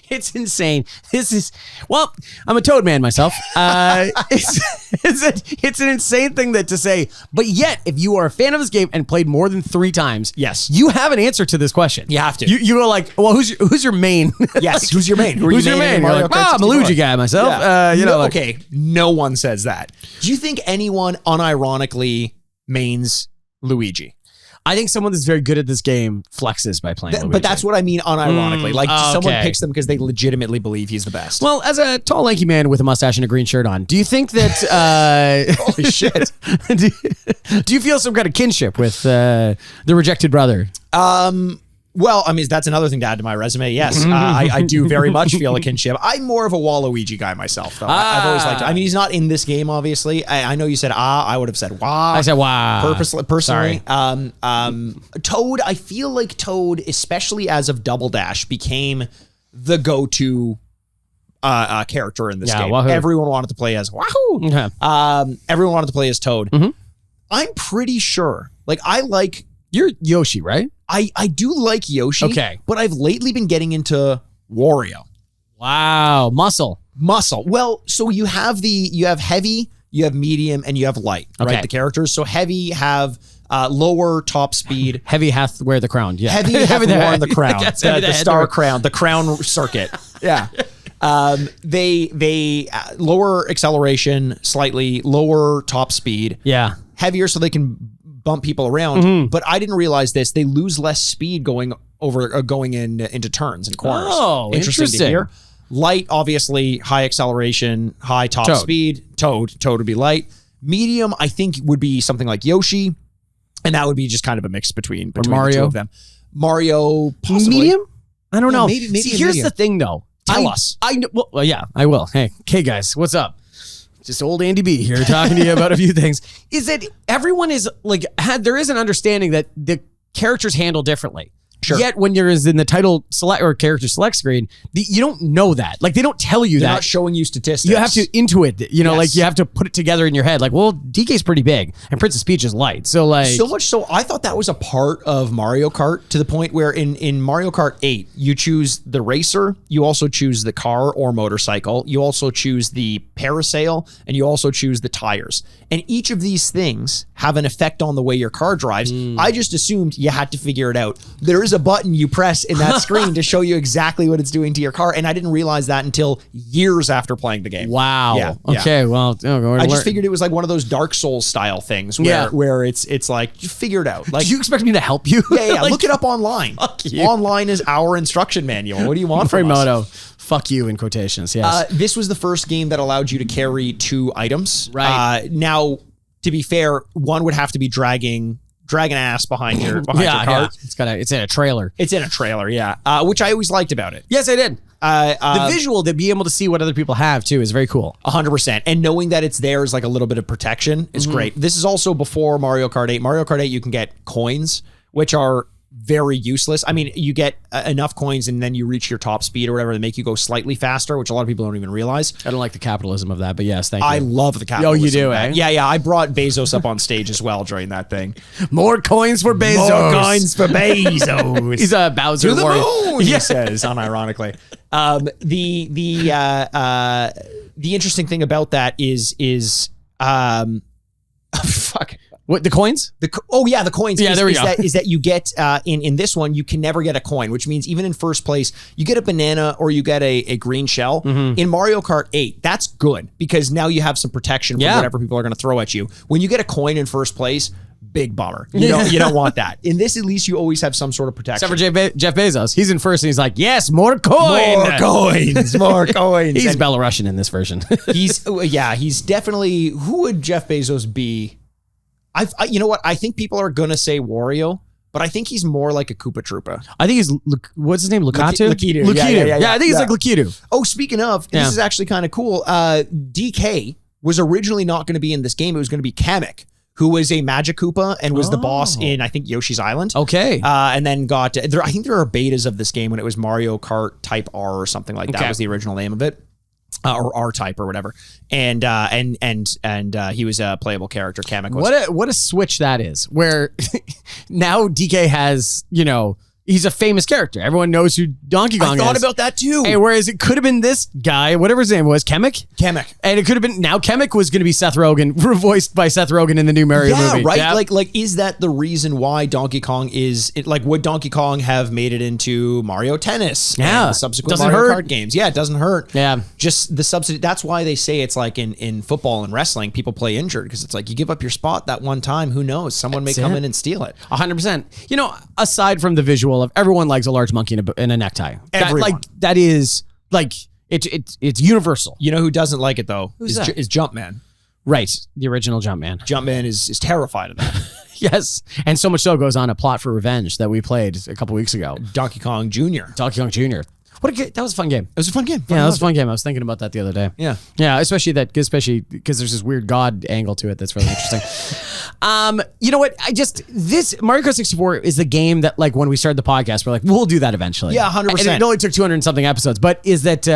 It's insane. I'm a Toad man myself. It's an insane thing to say. But yet, if you are a fan of this game and played more than 3 times, Yes. you have an answer to this question. You have to. You go like, well, who's your main? Yes, who's your main? Who's your main? You're like, I'm a Luigi guy myself. Yeah. Okay, no one says that. Do you think anyone unironically mains Luigi? I think someone that's very good at this game flexes by playing Luigi. But that's what I mean unironically. Someone okay. picks them because they legitimately believe he's the best. Well, as a tall, lanky man with a mustache and a green shirt on, do you think that... Holy shit. do you feel some kind of kinship with the rejected brother? Well, I mean, that's another thing to add to my resume. Yes, I do very much feel a kinship. I'm more of a Waluigi guy myself, though. I've always liked it. I mean, he's not in this game, obviously. I know you said I would have said wah. I said wah. Personally. Sorry. Toad, I feel like Toad, especially as of Double Dash, became the go-to character in this game. Wahoo. Everyone wanted to play as Wahoo. Okay. Everyone wanted to play as Toad. Mhm. I'm pretty sure. I like... You're Yoshi, right? I do like Yoshi. Okay. But I've lately been getting into Wario. Wow. Muscle. Well, so you have heavy, you have medium, and you have light, right? Okay. The characters. So heavy have lower top speed. Heavy hath wear the crown. Yeah. Heavy have worn the crown. Yes, the star crown, the crown circuit. Yeah. They lower acceleration slightly, lower top speed. Yeah. Heavier so they can bump people around, but I didn't realize this. They lose less speed going into turns and corners. Oh, interesting. to hear. Light, obviously, high acceleration, high top speed. Toad would be light. Medium, I think, would be something like Yoshi, and that would be just kind of a mix between Mario. the two of them. Mario, possibly. Medium? I don't know. Maybe See, here's medium. the thing, though. Tell us. I know. Well, yeah, I will. Hey, guys, what's up? Just old Andy B here talking to you about a few things. Is that everyone is there is an understanding that the characters handle differently. Sure. Yet when you're in the title select or character select screen, you don't know that. They don't tell you They're that. not showing you statistics. You have to intuit, Yes. you have to put it together in your head. DK's pretty big and Princess Peach is light. So much so, I thought that was a part of Mario Kart to the point where in Mario Kart 8, you choose the racer, you also choose the car or motorcycle, you also choose the parasail, and you also choose the tires. And each of these things have an effect on the way your car drives. I just assumed you had to figure it out. There is a button you press in that screen to show you exactly what it's doing to your car, and I didn't realize that until years after playing the game. wow. Yeah, Okay. Well, I just figured it was like one of those Dark Souls style things where it's like you figure it out. Like, do you expect me to help you? yeah. Look it up online. Fuck you. Online is our instruction manual. What do you want from us? Motto. Fuck you in quotations. Yes. This was the first game that allowed you to carry 2 items. Right. Now, to be fair, one would have to be dragging ass behind your cart. It's in a trailer. It's in a trailer, yeah. Which I always liked about it. Yes, I did. The visual to be able to see what other people have too is very cool. 100%. And knowing that it's there is like a little bit of protection is great. This is also before Mario Kart 8. Mario Kart 8, you can get coins, which are very useless. I mean, you get enough coins and then you reach your top speed or whatever to make you go slightly faster, which a lot of people don't even realize. I don't like the capitalism of that, but yes, thank you. I love the capitalism. Oh, you do, of that. eh? Yeah. I brought Bezos up on stage as well during that thing. More coins for Bezos. More coins for Bezos. He's a Bowser to the warrior. moon, he says, unironically. The interesting thing about that is fuck. What, the coins? The coins. Yeah, there we go. Is that you get in this one, you can never get a coin, which means even in first place, you get a banana or you get a green shell. In Mario Kart 8, that's good because now you have some protection from whatever people are going to throw at you. When you get a coin in first place, big bummer. You don't want that. In this, at least you always have some sort of protection. Except for Jeff Bezos. He's in first and he's like, yes, more coins. More coins. More coins. He's Belarusian in this version. He's definitely, who would Jeff Bezos be? You know what? I think people are going to say Wario, but I think he's more like a Koopa Troopa. I think he's, what's his name? Lukaku? Lukitu. Yeah, I think he's like Lukitu. Oh, speaking of, this is actually kind of cool. DK was originally not going to be in this game. It was going to be Kamek, who was a Magic Koopa and was the boss in, I think, Yoshi's Island. Okay. And then I think there are betas of this game when it was Mario Kart Type R or something like that was the original name of it. Or R-Type or whatever, and he was a playable character. Kamek was. What a switch that is. Where now DK has, he's a famous character. Everyone knows who Donkey Kong is. I thought about that too. And whereas it could have been this guy, whatever his name was, Kamek. And it could have been, now Kamek was going to be Seth Rogen, voiced by Seth Rogen in the new Mario movie. Right? Yeah, right. Like, is that the reason why Donkey Kong would Donkey Kong have made it into Mario Tennis? Yeah. And the subsequent Doesn't Mario hurt. Kart games. Yeah, it doesn't hurt. Yeah. Just the subsidy. That's why they say it's like in football and wrestling, people play injured because it's like you give up your spot that one time, who knows? Someone may come in and steal it. 100%. Aside from the visual of everyone likes a large monkey in a necktie. That is it's universal. You know who doesn't like it though? Is Jumpman. Right. The original Jumpman. Jumpman is terrified of that. Yes. And so much so goes on a plot for revenge that we played a couple weeks ago. Donkey Kong Jr. That was a fun game. It was a fun game. Yeah, that was a fun game. I was thinking about that the other day. Yeah. Yeah, especially because there's this weird God angle to it that's really interesting. You know what? This Mario Kart 64 is the game that, like, when we started the podcast, we're like, we'll do that eventually. Yeah, 100%. And it only took 200 and something episodes, but is that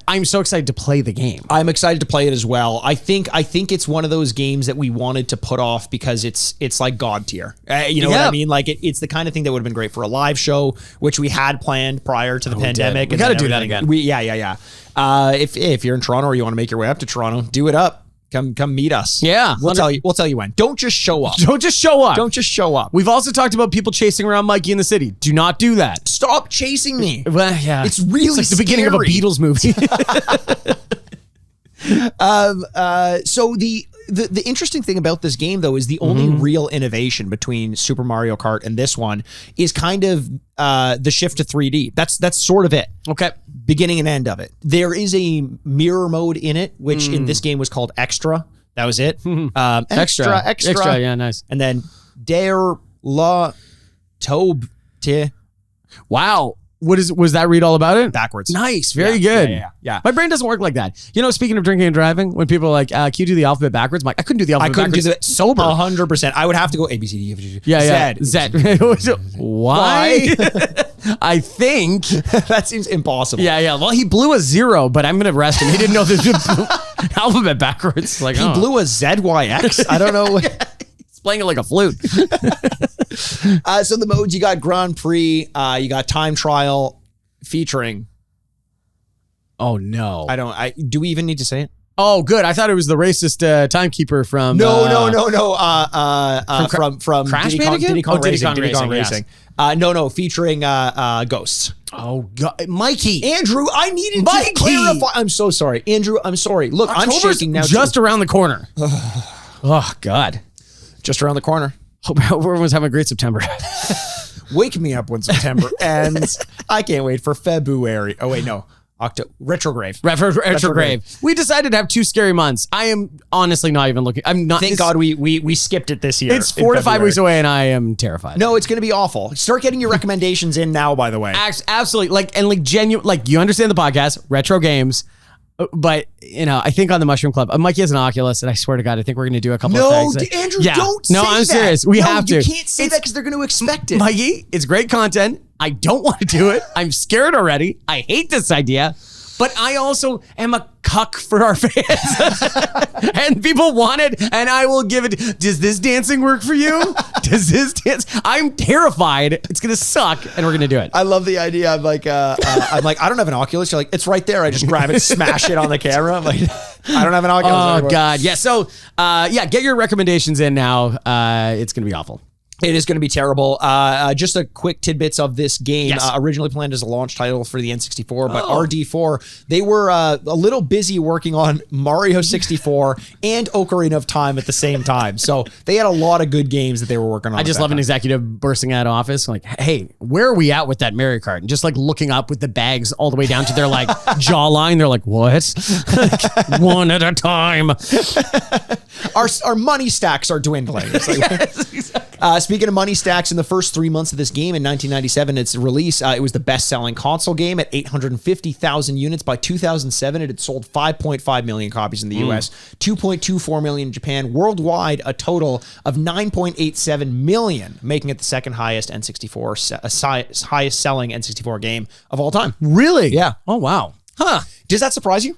I'm so excited to play the game. I'm excited to play it as well. I think it's one of those games that we wanted to put off because it's like God tier. You know what I mean? Like it's the kind of thing that would have been great for a live show, which we had planned prior to the pandemic. We got to do that again. If you're in Toronto or you want to make your way up to Toronto, do it up. Come meet us. Yeah. We'll tell you when. Don't just show up. Don't just show up. Don't just show up. We've also talked about people chasing around Mikey in the city. Do not do that. Stop chasing me. Well, yeah. It's really the beginning of a Beatles movie. So the interesting thing about this game, though, is the only real innovation between Super Mario Kart and this one is kind of the shift to 3D. That's sort of it. Okay. Beginning and end of it. There is a mirror mode in it, which in this game was called Extra. That was it. Extra. Yeah, nice. And then Dare La Tobe. Wow. Was that read all about it? Backwards. Nice. Very good. Yeah. My brain doesn't work like that. Speaking of drinking and driving, when people are like, can you do the alphabet backwards? I'm like, I couldn't do the alphabet backwards. Sober. 100%. I would have to go A, B, C, D, E, F, G, yeah. Z. Why? I think. That seems impossible. Yeah. Well, he blew a 0, but I'm going to arrest him. He didn't know the alphabet backwards. Like, he blew a ZYX? I don't know. He's playing it like a flute. So the modes, you got Grand Prix, you got Time Trial, featuring. Oh no! Do we even need to say it? Oh, good. I thought it was the racist timekeeper from. No. From Crash Diddy Kong Racing. Yes. No, featuring Ghosts. Oh God, Mikey, Andrew, I needed to clarify. I'm so sorry, Andrew. I'm sorry. Look, October's I'm shaking now. Just around the corner. Oh God, just around the corner. Hope everyone's having a great September. Wake me up when September ends. I can't wait for February. Oh wait, no. Retrograde. Retrograde. We decided to have 2 scary months. I am honestly not even looking. I'm not. Thank God we skipped it this year. It's 4 to 5 weeks away, and I am terrified. No, it's going to be awful. Start getting your recommendations in now. By the way, absolutely. Genuine. You understand the podcast, retro games. But, I think on the Mushroom Club, Mikey has an Oculus, and I swear to God, I think we're going to do a couple of things. No, Andrew, don't say that. No, I'm serious. We have to. You can't say that because they're going to expect it. Mikey, it's great content. I don't want to do it. I'm scared already. I hate this idea. But I also am a cuck for our fans. And people want it, and I will give it. Does this dancing work for you? Does this dance? I'm terrified. It's going to suck, and we're going to do it. I love the idea. I'm like, I don't have an Oculus. You're like, it's right there. I just grab it, smash it on the camera. I'm like, I don't have an Oculus anymore. God. Yeah. So, get your recommendations in now. It's going to be awful. It is going to be terrible. Just a quick tidbits of this game. Yes. Originally planned as a launch title for the N64, but RD4, they were a little busy working on Mario 64 and Ocarina of Time at the same time. So they had a lot of good games that they were working on. I just love an executive bursting out of office like, hey, where are we at with that Mario Kart? And just looking up with the bags all the way down to their jawline. They're like, what? One at a time. Our money stacks are dwindling. It's like, yes, exactly. Speaking of money stacks, in the first 3 months of this game in 1997, its release, it was the best-selling console game at 850,000 units. By 2007, it had sold 5.5 million copies in the US, 2.24 million in Japan. Worldwide, a total of 9.87 million, making it the second highest N64, highest selling N64 game of all time. Really? Yeah. Oh, wow. Huh. Does that surprise you?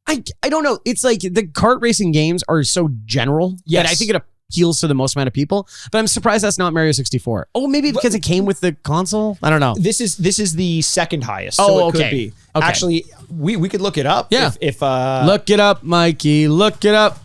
I don't know. It's like the kart racing games are so general. Yes. That I think it appeals to the most amount of people, but I'm surprised that's not Mario 64. Oh, maybe because it came with the console? I don't know. This is the second highest, so it could be. Okay. Actually, we could look it up. Yeah. If look it up, Mikey. Look it up.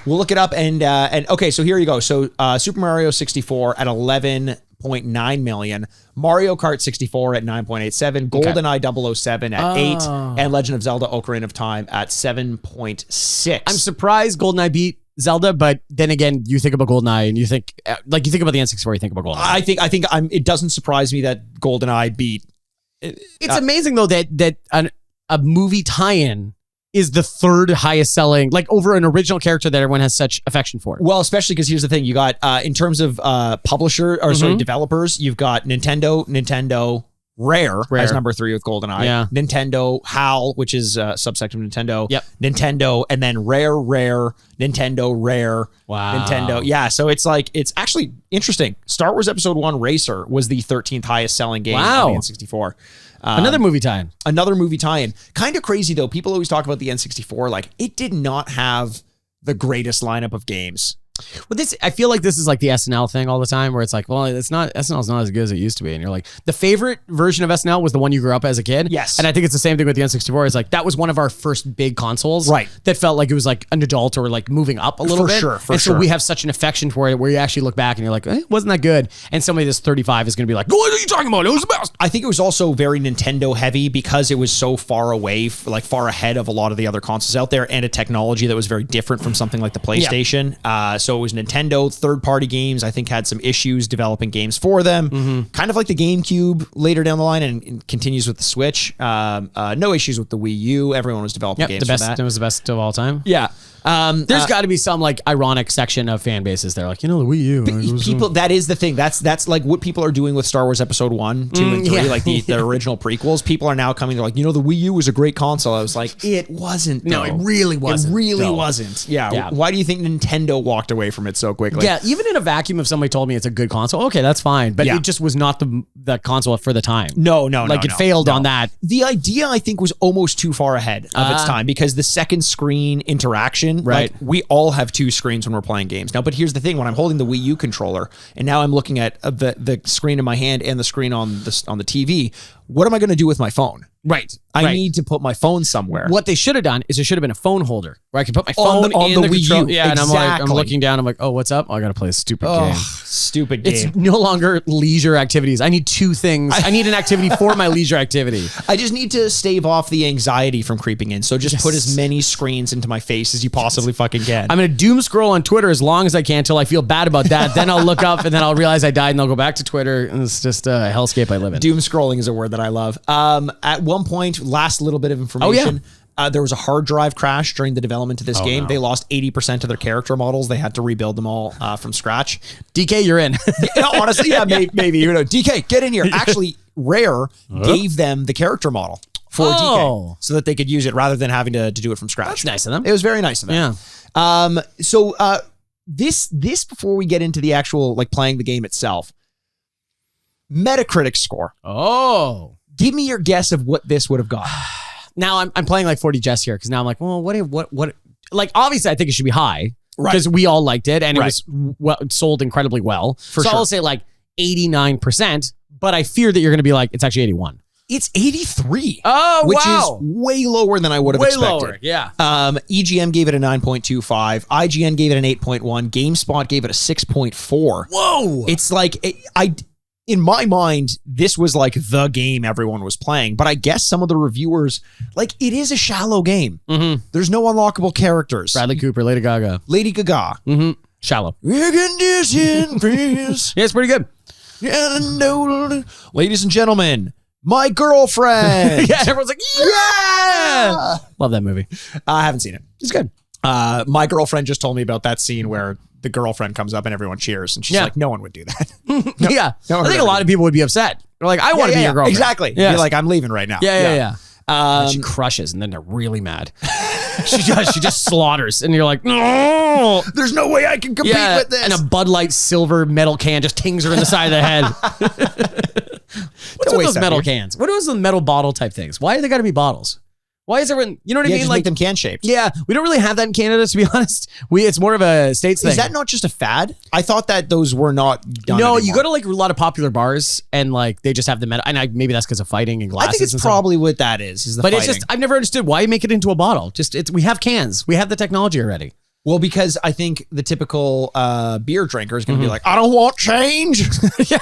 We'll look it up and okay, so here you go. So Super Mario 64 at 11.9 million, Mario Kart 64 at 9.87, GoldenEye 007 at 8, and Legend of Zelda Ocarina of Time at 7.6. I'm surprised GoldenEye beat Zelda, but then again, you think about GoldenEye and you think about the N64, you think about GoldenEye. I think it doesn't surprise me that GoldenEye beat. It's amazing though that a movie tie-in is the third highest selling, over an original character that everyone has such affection for. Well, especially because here's the thing. You got, in terms of developers, you've got Nintendo, Rare as number 3 with GoldenEye. Yeah. Nintendo, HAL, which is a subsect of Nintendo. Yep. Nintendo, and then Rare, Nintendo, Rare, wow. Nintendo. Yeah, so it's actually interesting. Star Wars Episode 1 Racer was the 13th highest selling game on the N64. Another movie tie-in. Another movie tie-in. Kind of crazy, though. People always talk about the N64. It did not have the greatest lineup of games. Well, I feel like this is like the SNL thing all the time, where it's like, well, SNL's not as good as it used to be, and you're like, the favorite version of SNL was the one you grew up as a kid. Yes, and I think it's the same thing with the N64. It's like that was one of our first big consoles, right? That felt like it was like an adult or moving up a little bit. For sure. So we have such an affection for it, where you actually look back and you're like, wasn't that good? And somebody that's 35 is going to be like, what are you talking about? It was the best. I think it was also very Nintendo heavy because it was so far away, far ahead of a lot of the other consoles out there, and a technology that was very different from something like the PlayStation. Yeah. So it was Nintendo. Third-party games, I think, had some issues developing games for them. Kind of like the GameCube later down the line, and continues with the Switch. No issues with the Wii U. Everyone was developing games for that. It was the best of all time. Yeah. There's got to be some ironic section of fan bases there, the Wii U. People, that is the thing. That's like what people are doing with Star Wars Episode 1, 2, and 3, the original prequels. People are now coming to the Wii U was a great console. I was like, it wasn't. No, it really wasn't. It really wasn't. Yeah. Why do you think Nintendo walked away from it so quickly? Yeah, even in a vacuum, if somebody told me it's a good console, okay, that's fine. But it just was not the console for the time. No. It failed on that. The idea, I think, was almost too far ahead of its time, because the second screen interaction, right? We all have 2 screens when we're playing games now. But here's the thing: when I'm holding the Wii U controller and now I'm looking at the screen in my hand and the screen on the TV, what am I going to do with my phone? Right. I need to put my phone somewhere. What they should have done is there should have been a phone holder where I could put my phone on in the Wii control. U. Yeah, exactly. And I'm looking down. I'm like, oh, what's up? Oh, I got to play a stupid game. Stupid game. It's no longer leisure activities. I need 2 things. I need an activity for my leisure activity. I just need to stave off the anxiety from creeping in. So just put as many screens into my face as you possibly fucking can. I'm going to doom scroll on Twitter as long as I can until I feel bad about that. Then I'll look up and then I'll realize I died and I'll go back to Twitter. And it's just a hellscape I live in. Doom scrolling is a word that I love. At one point, last little bit of information. There was a hard drive crash during the development of this game. No. They lost 80% of their character models. They had to rebuild them all from scratch. DK, you're in. Honestly, maybe. DK, get in here. Actually, Rare gave them the character model for DK so that they could use it rather than having to do it from scratch. That's nice of them. It was very nice of them. Yeah. So this before we get into the actual like playing the game itself, Metacritic score. Oh. Give me your guess of what this would have got. Now I'm playing like 40 Jess here because now I'm like, well, what? Like, obviously, I think it should be high because we all liked it and it was sold incredibly well. So sure. I'll say like 89%, but I fear that you're going to be like, it's actually 81. It's 83. Oh, which wow. is way lower than I would have expected. Lower, yeah. EGM gave it a 9.25. IGN gave it an 8.1. GameSpot gave it a 6.4. Whoa. It's like, in my mind, this was like the game everyone was playing. But I guess some of the reviewers, like, it is a shallow game. Mm-hmm. There's no unlockable characters. Bradley Cooper, Lady Gaga. Mm-hmm. Shallow. Condition, please. Yeah, it's pretty good. Yeah, no, ladies and gentlemen, my girlfriend. Yeah, everyone's like, yeah. Love that movie. I haven't seen it. It's good. My girlfriend just told me about that scene where the girlfriend comes up and everyone cheers. And she's like, no one would do that. Yeah. I think a lot of people would be upset. They're like, I want to be your girlfriend. Exactly. Yes. Be like, I'm leaving right now. Yeah. And she crushes and then they're really mad. She just slaughters. And you're like, no. There's no way I can compete with this. And a Bud Light silver metal can just tings her in the side of the head. What's with those metal cans? What are those metal bottle type things? Why do they got to be bottles? Why is everyone, you know what I mean? Just like make them can shaped. Yeah, we don't really have that in Canada, to be honest. It's more of a States thing. Is that not just a fad? I thought that those were not done No, anymore. you go to like a lot of popular bars and like they just have the metal, and maybe that's because of fighting and glasses. I think it's probably what that is the but fighting. it's just, I've never understood why you make it into a bottle. We have cans. We have the technology already. Well, because I think the typical beer drinker is going to be like, I don't want change. yeah.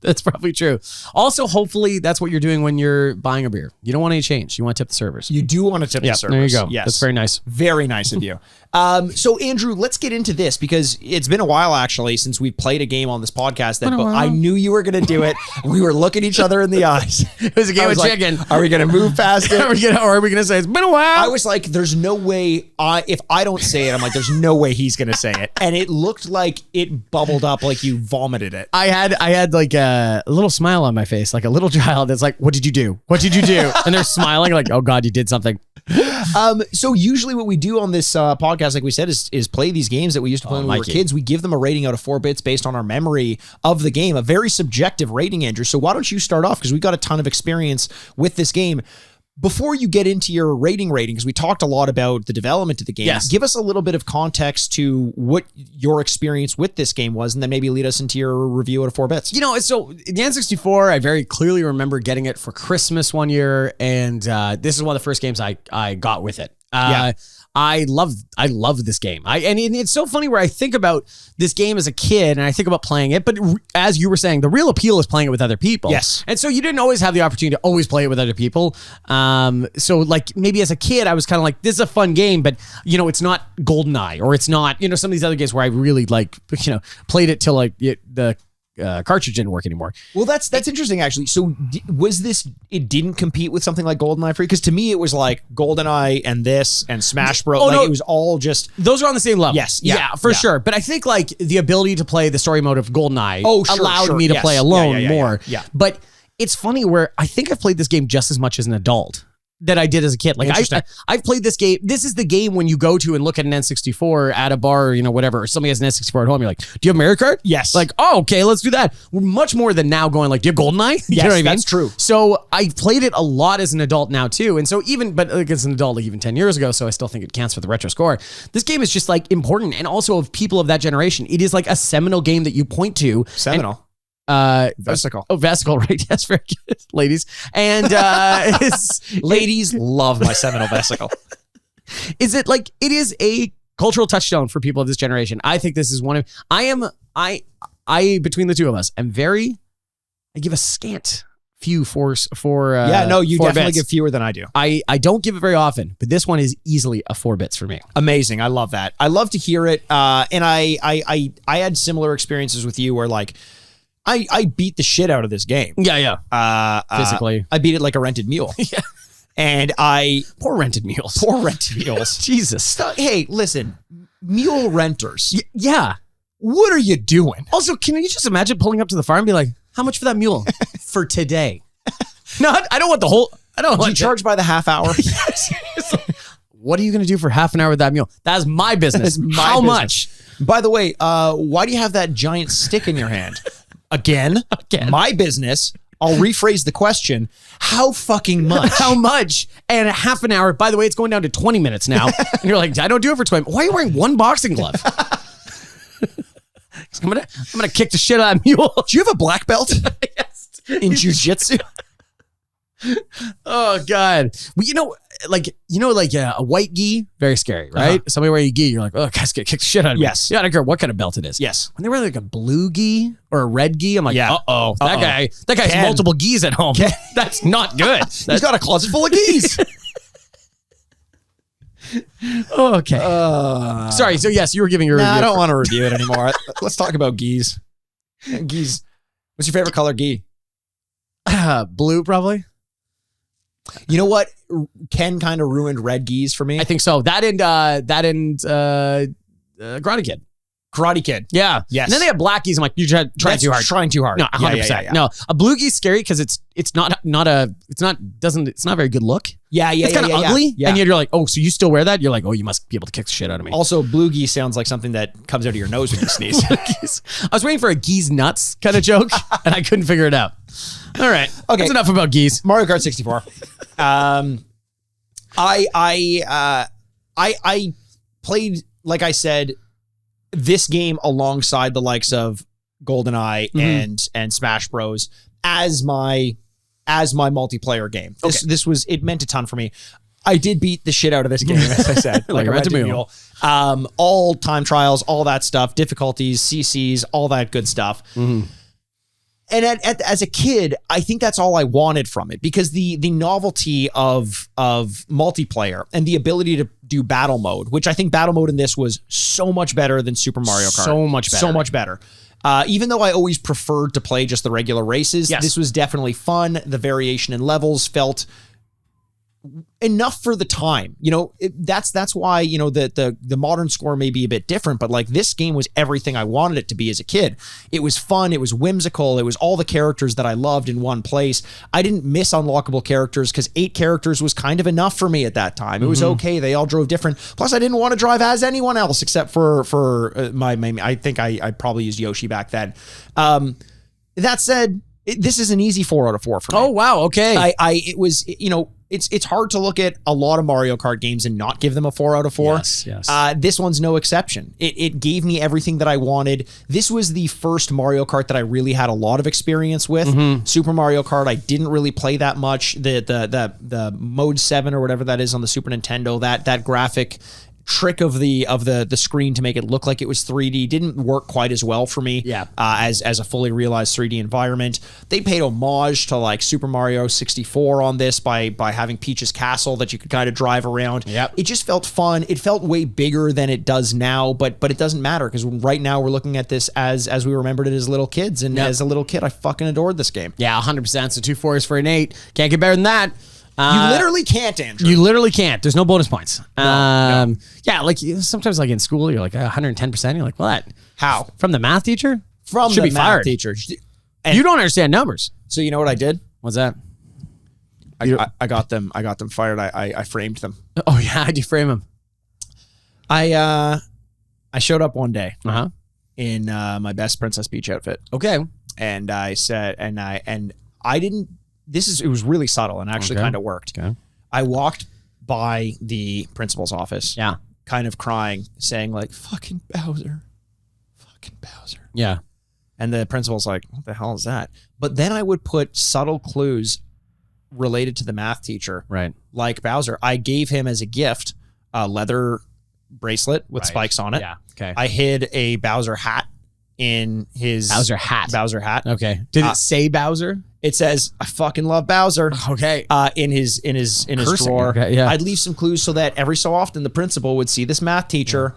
That's probably true. Also, hopefully, that's what you're doing when you're buying a beer. You don't want any change. You want to tip the servers. You do want to tip the servers. There you go. Yes. That's very nice. Very nice of you. So, Andrew, let's get into this because it's been a while, actually, since we played a game on this podcast. But I knew you were going to do it. We were looking each other in the eyes. It was a game of chicken. Are we going to move past it? Or are we going to say, it's been a while? I was like, there's no way. If I don't say it, I'm like, there's no way he's going to say it. And it looked like it bubbled up like you vomited it. I had like a little smile on my face, like a little child that's like, what did you do? What did you do? And they're smiling like, oh God, you did something. So usually what we do on this podcast, like we said, is play these games that we used to play when we were kids. We give them a rating out of 4 bits based on our memory of the game, a very subjective rating, Andrew. So why don't you start off? Because we've got a ton of experience with this game. Before you get into your rating, because we talked a lot about the development of the game, give us a little bit of context to what your experience with this game was, and then maybe lead us into your review out of 4 bits. You know, so the N64, I very clearly remember getting it for Christmas one year, and this is one of the first games I got with it. I love this game. And it's so funny where I think about this game as a kid and I think about playing it, but as you were saying, the real appeal is playing it with other people. Yes. And so you didn't always have the opportunity to always play it with other people. So like maybe as a kid, I was kind of like, this is a fun game, but you know, it's not GoldenEye or it's not, you know, some of these other games where I really like, you know, played it till like the cartridge didn't work anymore. Well, that's interesting, actually. So was this, it didn't compete with something like GoldenEye for you? Because to me, it was like GoldenEye and this and Smash Bros. It was all just... Those are on the same level. Yes. Yeah, for sure. But I think like the ability to play the story mode of GoldenEye allowed me to play Yes. alone more. Yeah. But it's funny where I think I've played this game just as much as an adult that I did as a kid. Like I've played this game. This is the game when you go to and look at an N64 at a bar, or, you know, whatever, or somebody has an N64 at home. You're like, do you have Mario Kart? Yes. Like, oh, okay, let's do that. We're much more than now going like, do you have GoldenEye? You Yes, know what I mean? that's true. So I played it a lot as an adult now too. And so but like as an adult, like even 10 years ago, so I still think it counts for the retro score. This game is just like important. And also of people of that generation, it is like a seminal game that you point to. Seminal. Vesicle. Oh, Vesicle, right? Yes, very good, ladies. And ladies love my seminal vesicle. Is it like it is a cultural touchstone for people of this generation? I think this is one of I between the two of us, I give a scant few for you 4 definitely bits. give fewer than I do. I don't give it very often, but this one is easily a 4 bits for me. Amazing. I love that. I love to hear it. And I had similar experiences with you where like I beat the shit out of this game. Yeah. Physically. I beat it like a rented mule. Yeah. And Poor rented mules. Jesus. Hey, listen, mule renters. Yeah. What are you doing? Also, can you just imagine pulling up to the farm and be like, how much for that mule? For today. No, I don't want the whole. I don't Do want you charge by the half hour? Yes. What are you going to do for half an hour with that mule? That's my business. How much? By the way, why do you have that giant stick in your hand? Again, my business. I'll rephrase the question. How fucking much? How much? And a half an hour. By the way, it's going down to 20 minutes now. And you're like, I don't do it for 20. Why are you wearing one boxing glove? I'm gonna kick the shit out of that mule. Do you have a black belt? Yes. In jiu-jitsu? Oh God. Well, a white gi, very scary, right? Somebody wearing a gi, you're like, oh, guys, get kicked the shit out of me. Yes. Yeah, I don't care what kind of belt it is. Yes. When they wear like a blue gi or a red gi, I'm like, Yeah. uh-oh, that guy has multiple gis at home. That's not good. He's got a closet full of gis. Okay. Sorry. So yes, you were giving your review. I don't want to review it anymore. Let's talk about gis. Gis. What's your favorite color gi? Blue, probably. You know what? Ken kind of ruined red gis for me. I think so. That and Karate Kid. Karate Kid. Yeah. Yes. And then they have black gis. I'm like, you're trying too hard. Trying too hard. No, 100%. Yeah. No, a blue gi is scary because it's not a very good look. Yeah. It's kind of ugly. Yeah. And yet you're like, oh, so you still wear that? You're like, oh, you must be able to kick the shit out of me. Also, blue gi sounds like something that comes out of your nose when you sneeze. I was waiting for a geese nuts kind of joke and I couldn't figure it out. All right. Okay. That's enough about geese. Mario Kart 64. I played, like I said, this game alongside the likes of GoldenEye and Smash Bros as my multiplayer game. It meant a ton for me. I did beat the shit out of this game, as I said, like a rented mule. All time trials, all that stuff, difficulties, CCs, all that good stuff. And as a kid, I think that's all I wanted from it, because the novelty of multiplayer and the ability to do battle mode, which I think battle mode in this was so much better than Super Mario Kart. So much better. Even though I always preferred to play just the regular races, this was definitely fun. The variation in levels felt enough for the time. That's why, the modern score may be a bit different, but like this game was everything I wanted it to be as a kid. It was fun. It was whimsical. It was all the characters that I loved in one place. I didn't miss unlockable characters because 8 characters was kind of enough for me at that time. It was okay. They all drove different. Plus I didn't want to drive as anyone else except for my I think I probably used Yoshi back then. That said, this is an easy 4 out of 4 for me. Oh, wow. Okay. It's hard to look at a lot of Mario Kart games and not give them a 4 out of 4. Yes. This one's no exception. It gave me everything that I wanted. This was the first Mario Kart that I really had a lot of experience with. Super Mario Kart, I didn't really play that much. The Mode 7 or whatever that is on the Super Nintendo, that graphic trick of the screen to make it look like it was 3D didn't work quite as well for me as a fully realized 3D environment. They paid homage to like Super Mario 64 on this by having Peach's Castle that you could kind of drive around. It just felt fun. It felt way bigger than it does now, but it doesn't matter because right now we're looking at this as we remembered it as little kids, and as a little kid I fucking adored this game. Yeah, 100%. So 2 4s for an 8. Can't get better than that. You literally can't, Andrew. You literally can't. There's no bonus points. No. Yeah, like sometimes like in school, you're like 110%. You're like, what? How? From the math teacher? From Should the be math fired. teacher. And you don't understand numbers. So you know what I did? What's that? I got them fired. I framed them. Oh yeah, how'd you frame them? I showed up one day in my best Princess Peach outfit. Okay. And I said, and I didn't. It was really subtle and actually kind of worked. Okay. I walked by the principal's office. Yeah. Kind of crying, saying like, fucking Bowser. Fucking Bowser. Yeah. And the principal's like, what the hell is that? But then I would put subtle clues related to the math teacher. Right. Like Bowser. I gave him as a gift a leather bracelet with spikes on it. Yeah. Okay. I hid a Bowser hat in his Bowser hat. Okay. Did it say Bowser? It says, I fucking love Bowser. Okay. In his Cursing. drawer. Okay, yeah. I'd leave some clues so that every so often the principal would see this math teacher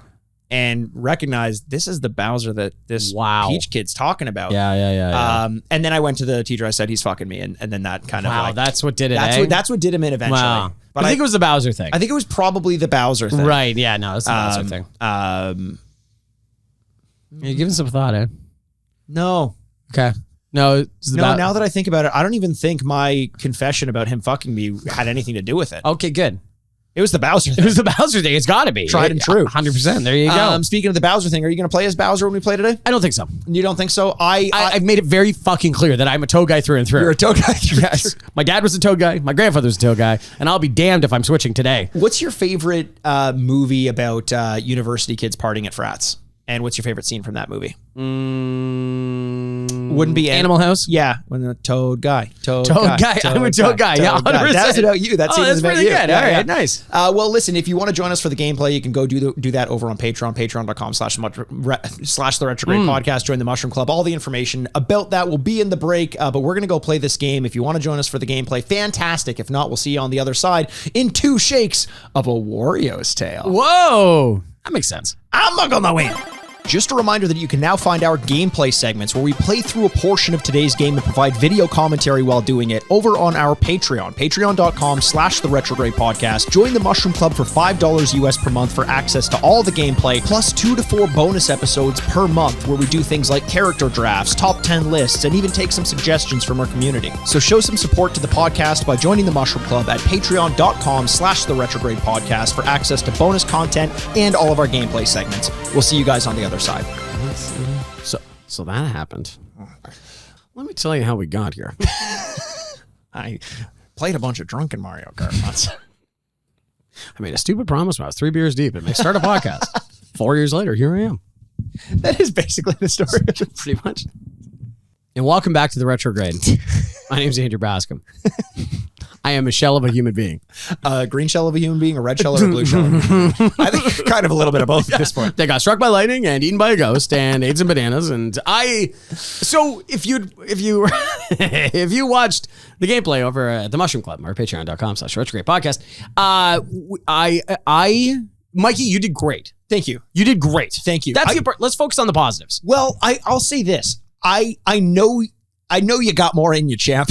and recognized this is the Bowser that this Peach kid's talking about. Yeah. And then I went to the teacher. I said, he's fucking me. And then that kind of like... that's what did it, That's what did him in eventually. Wow. But I think it was the Bowser thing. I think it was probably the Bowser thing. Right, yeah, no, it's the Bowser thing. You're giving some thought, eh? No. Okay. No, now that I think about it, I don't even think my confession about him fucking me had anything to do with it. Okay, good. It was the Bowser thing. It was the Bowser thing. It's got to be. Tried and true. 100%. There you go. Speaking of the Bowser thing, are you going to play as Bowser when we play today? I don't think so. You don't think so? I've made it very fucking clear that I'm a Toad guy through and through. You're a Toad guy through and through. My dad was a Toad guy. My grandfather was a Toad guy. And I'll be damned if I'm switching today. What's your favorite movie about university kids partying at frats? And what's your favorite scene from that movie? Wouldn't be Animal House? Yeah, when the Toad guy. Toad guy. I'm a Toad guy. Yeah, 100%. That's about you. That scene is about you. Good. Yeah, all right, nice. Well, listen, if you want to join us for the gameplay, you can go do that over on Patreon, patreon.com/the Retrograde podcast. Join the Mushroom Club. All the information about that will be in the break, but we're going to go play this game. If you want to join us for the gameplay, fantastic. If not, we'll see you on the other side in 2 shakes of a Wario's tail. Whoa. That makes sense. I'm not gonna win. Just a reminder that you can now find our gameplay segments where we play through a portion of today's game and provide video commentary while doing it over on our Patreon, patreon.com/the Retrograde podcast. Join the Mushroom Club for $5 US per month for access to all the gameplay, plus 2 to 4 bonus episodes per month where we do things like character drafts, top 10 lists, and even take some suggestions from our community. So show some support to the podcast by joining the Mushroom Club at patreon.com/the Retrograde podcast for access to bonus content and all of our gameplay segments. We'll see you guys on the other side. So that happened. Let me tell you how we got here. I played a bunch of drunken Mario Kart once. I made a stupid promise when I was 3 beers deep and may start a podcast. 4 years later, here I am. That is basically the story. Pretty much. And welcome back to the Retrograde. My name's Andrew Bascom. I am a shell of a human being. A green shell of a human being, a red shell, or a blue shell of a human being? I think kind of a little bit of both at this point. They got struck by lightning and eaten by a ghost and ate some bananas. And so if you watched the gameplay over at the Mushroom Club or patreon.com/retrograde podcast, Mikey, you did great. Thank you. You did great. Thank you. That's the part. Let's focus on the positives. Well, I'll say this. I know you got more in you, champ.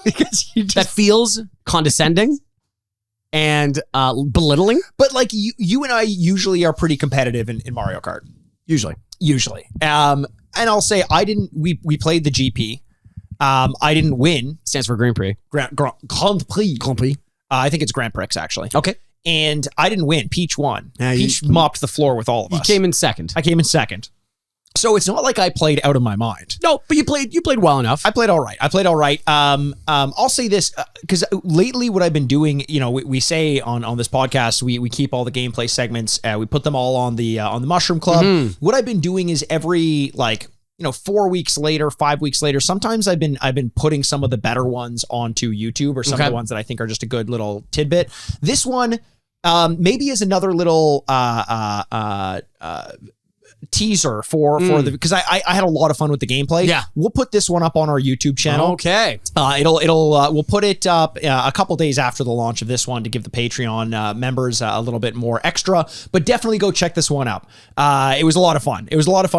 Because that feels condescending and belittling. But like you and I usually are pretty competitive in Mario Kart. Usually. And I'll say we played the GP. I didn't win. Stands for Grand Prix. Grand Prix. I think it's Grand Prix actually. Okay. And I didn't win. Peach won. Peach mopped the floor with all of us. You came in second. I came in second. So it's not like I played out of my mind. No, but you played well enough. I played all right. I'll say this because lately what I've been doing, we say on this podcast, we keep all the gameplay segments. We put them all on the Mushroom Club. Mm-hmm. What I've been doing is every 4 weeks later, 5 weeks later, sometimes I've been putting some of the better ones onto YouTube or some of the ones that I think are just a good little tidbit. This one maybe is another little teaser for the, because I had a lot of fun with the gameplay. Yeah, we'll put this one up on our YouTube channel. Okay. We'll put it up a couple days after the launch of this one to give the Patreon members a little bit more extra, but definitely go check this one out. It was a lot of fun.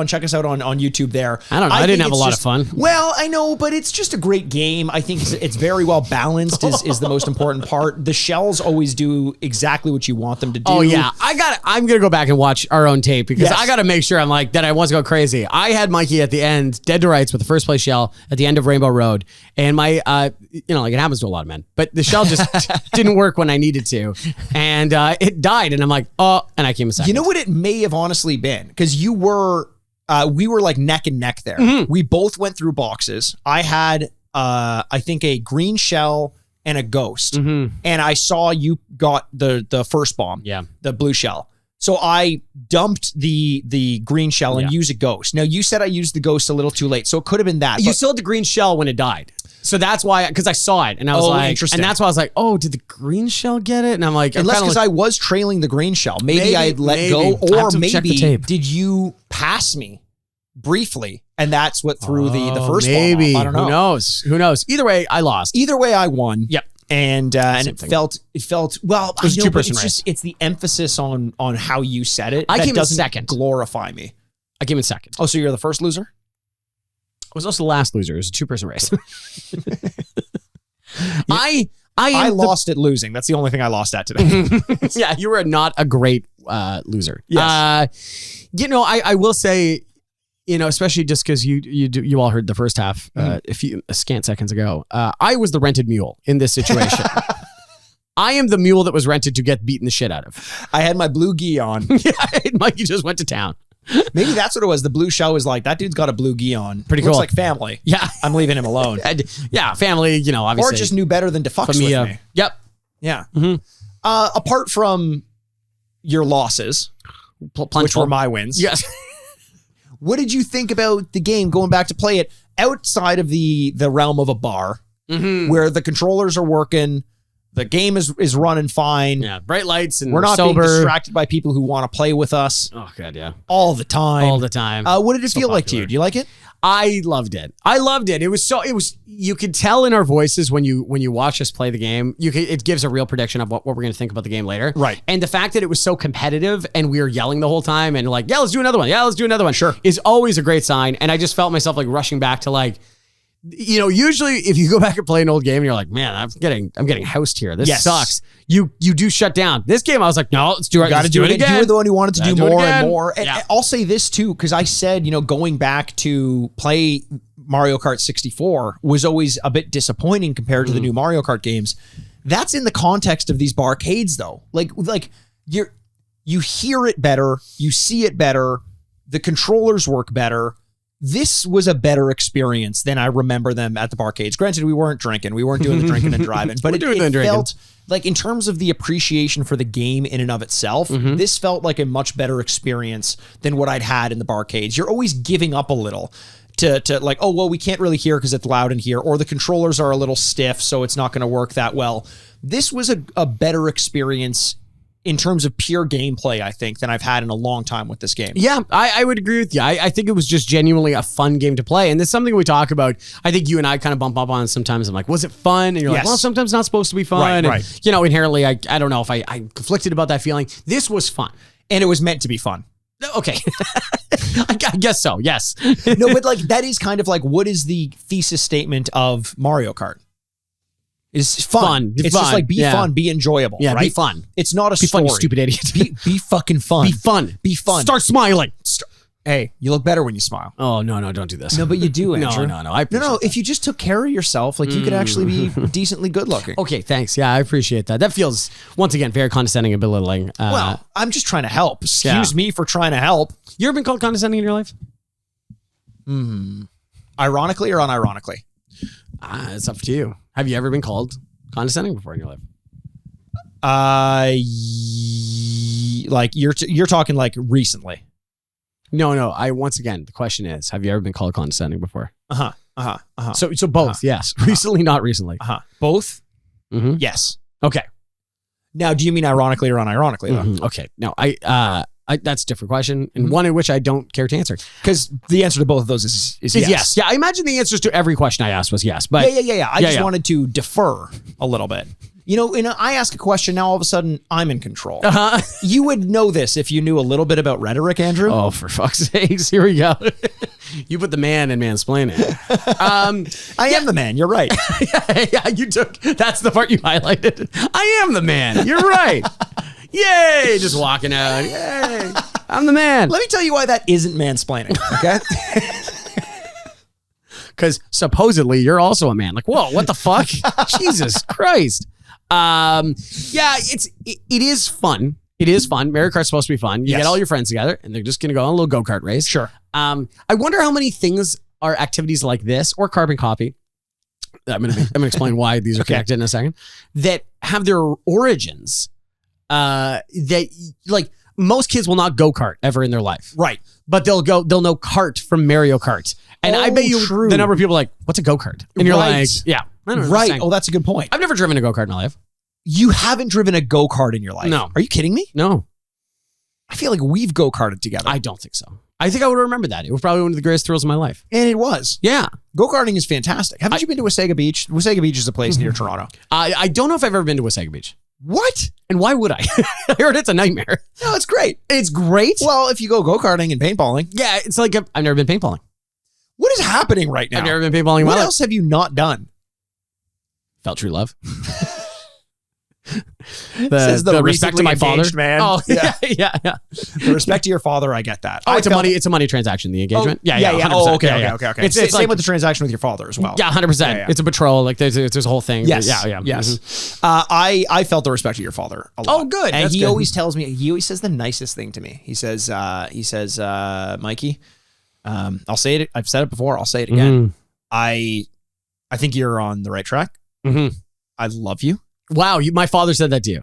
Check us out on YouTube there. I don't know. I didn't have a lot of fun. Well, I know, but it's just a great game. I think it's very well balanced is the most important part. The shells always do exactly what you want them to do. Oh yeah. I'm going to go back and watch our own tape because I got to make sure I'm like that I want to go crazy. I had Mikey at the end, dead to rights with the first place shell at the end of Rainbow Road. And my, like it happens to a lot of men, but the shell just didn't work when I needed to. And it died. And I'm like, oh, and I came a second. You know what it may have honestly been? Because we were like neck and neck there. Mm-hmm. We both went through boxes. I had, I think a green shell and a ghost. Mm-hmm. And I saw you got the first bomb. Yeah. The blue shell. So I dumped the green shell and used a ghost. Now you said I used the ghost a little too late, so it could have been that. You still had the green shell when it died. So that's why, because I saw it and I was like, interesting. And that's why I was like, oh, did the green shell get it? And I'm like, unless because I was trailing the green shell. Maybe I had let go, or maybe did you pass me briefly? And that's what threw the first bomb off. I don't know. Who knows? Either way, I lost. Either way, I won. Yep. And it thing. felt well. was a I know, but two-person it's race. just it's the emphasis on how you said it. I that came in doesn't second. glorify me. I came in second. Oh, so you're the first loser? I was also the last loser. It was a two-person race. I lost at losing. That's the only thing I lost at today. Yeah, you were not a great loser. Yes. I will say, especially just because you all heard the first half a scant seconds ago. I was the rented mule in this situation. I am the mule that was rented to get beaten the shit out of. I had my blue gi on. Yeah, Mikey just went to town. Maybe that's what it was. The blue shell was like, that dude's got a blue gi on. Pretty Looks cool. like family. Yeah. I'm leaving him alone. Yeah, family, obviously. Or just knew better than to fucks with me. Yep. Yeah. Mm-hmm. Apart from your losses, which were my wins. Yes. What did you think about the game going back to play it outside of the realm of a bar where the controllers are working, the game is running fine. Yeah, bright lights and we're not sober. being distracted by people who want to play with us Oh, God, yeah. all the time. All the time. What did it So feel like to popular. you? Do you like it? I loved it. It was you could tell in our voices when you watch us play the game, it gives a real prediction of what we're going to think about the game later. Right. And the fact that it was so competitive and we were yelling the whole time and like, yeah, let's do another one. Yeah, let's do another one. Sure. Is always a great sign. And I just felt myself like rushing back to like, usually if you go back and play an old game and you're like, man, I'm getting housed here. This Yes. sucks. You do shut down. This game, I was like, no, let's do it. Got to Let's do it again. You were the one who wanted to Gotta do do it more again. and more. And Yeah. I'll say this too, because I said, going back to play Mario Kart 64 was always a bit disappointing compared to the new Mario Kart games. That's in the context of these barcades, though. Like you hear it better, you see it better, the controllers work better. This was a better experience than I remember them at the barcades. Granted, we weren't drinking. We weren't doing the drinking and driving. But it felt like in terms of the appreciation for the game in and of itself, this felt like a much better experience than what I'd had in the barcades. You're always giving up a little to like, oh, well, we can't really hear because it's loud in here, or the controllers are a little stiff, so it's not going to work that well. This was a better experience in terms of pure gameplay, I think, than I've had in a long time with this game. Yeah, I would agree with you. I think it was just genuinely a fun game to play. And this is something we talk about. I think you and I kind of bump up on sometimes. I'm like, was it fun? And you're like, Yes. well, sometimes it's not supposed to be fun. Right, and, right. Inherently, I don't know if I'm conflicted about that feeling. This was fun. And it was meant to be fun. Okay. I guess so, yes. No, but like that is kind of like, what is the thesis statement of Mario Kart? It's fun. It's fun. just like be fun, be enjoyable. Yeah, right? be fun. It's not a Be story. fun, you stupid idiot. Be fucking fun. Be fun. Be fun. Start smiling. Hey, you look better when you smile. Oh, no, don't do this. No, but you do, Andrew. No. I appreciate that. If you just took care of yourself, like you could actually be decently good looking. Okay, thanks. Yeah, I appreciate that. That feels, once again, very condescending and belittling. Well, I'm just trying to help. Excuse me for trying to help. You ever been called condescending in your life? Ironically or unironically? It's up to you. Have you ever been called condescending before in your life? Like you're talking like recently. No. Once again, the question is, have you ever been called condescending before? So both, yes. Recently, not recently. Both? Mm-hmm. Yes. Okay. Now, do you mean ironically or unironically though? Mhm. Okay. No, I that's a different question, and one in which I don't care to answer. Because the answer to both of those is yes. Yeah, I imagine the answers to every question I asked was yes. But Yeah. I just wanted to defer a little bit. I ask a question, now all of a sudden I'm in control. You would know this if you knew a little bit about rhetoric, Andrew. Oh, for fuck's sakes, here we go. You put the man in mansplaining. I am the man, you're right. Yeah, that's the part you highlighted. I am the man, you're right. Yay, just walking out. Yay, I'm the man. Let me tell you why that isn't mansplaining, okay? Because supposedly you're also a man. Like, whoa, what the fuck? Jesus Christ. Yeah, it is fun. It is fun. Mario Kart's supposed to be fun. You get all your friends together and they're just going to go on a little go-kart race. Sure. I wonder how many things are activities like this or carbon copy. I'm going to explain why these are connected in a second. That have their origins. That like most kids will not go-kart ever in their life. Right. But they'll know kart from Mario Kart. And I bet you the number of people are like, what's a go-kart? And you're like, yeah. I don't know, Right. Oh, that's a good point. I've never driven a go-kart in my life. You haven't driven a go-kart in your life? No. Are you kidding me? No. I feel like we've go-karted together. I don't think so. I think I would remember that. It was probably one of the greatest thrills of my life. And it was. Yeah. Go-karting is fantastic. Haven't you been to Wasaga Beach? Wasaga Beach is a place near Toronto. I don't know if I've ever been to Wasaga Beach. What? And why would I? I heard it's a nightmare. No, it's great. It's great? Well, if you go go-karting and paintballing. Yeah, it's like I've never been paintballing. What is happening right now? I've never been paintballing in my What life. else have you not done? Felt true love. Says the respect to my father, engaged man. Oh Yeah. yeah. The respect to your father, I get that. Oh, I it's a money transaction. The engagement. Yeah. 100%. Oh, okay. Yeah. It's It's same like, with the transaction with your father as well. yeah, 100%. Yeah. It's a betrothal. Like there's a whole thing. Yes. Yeah. Yes. Mhm. I felt the respect of your father a lot. Oh, good. And That's he good. always tells me. He always says the nicest thing to me. He says, Mikey, I'll say it. I've said it before. I'll say it again. I think you're on the right track. Mhm. I love you. Wow, my father said that to you.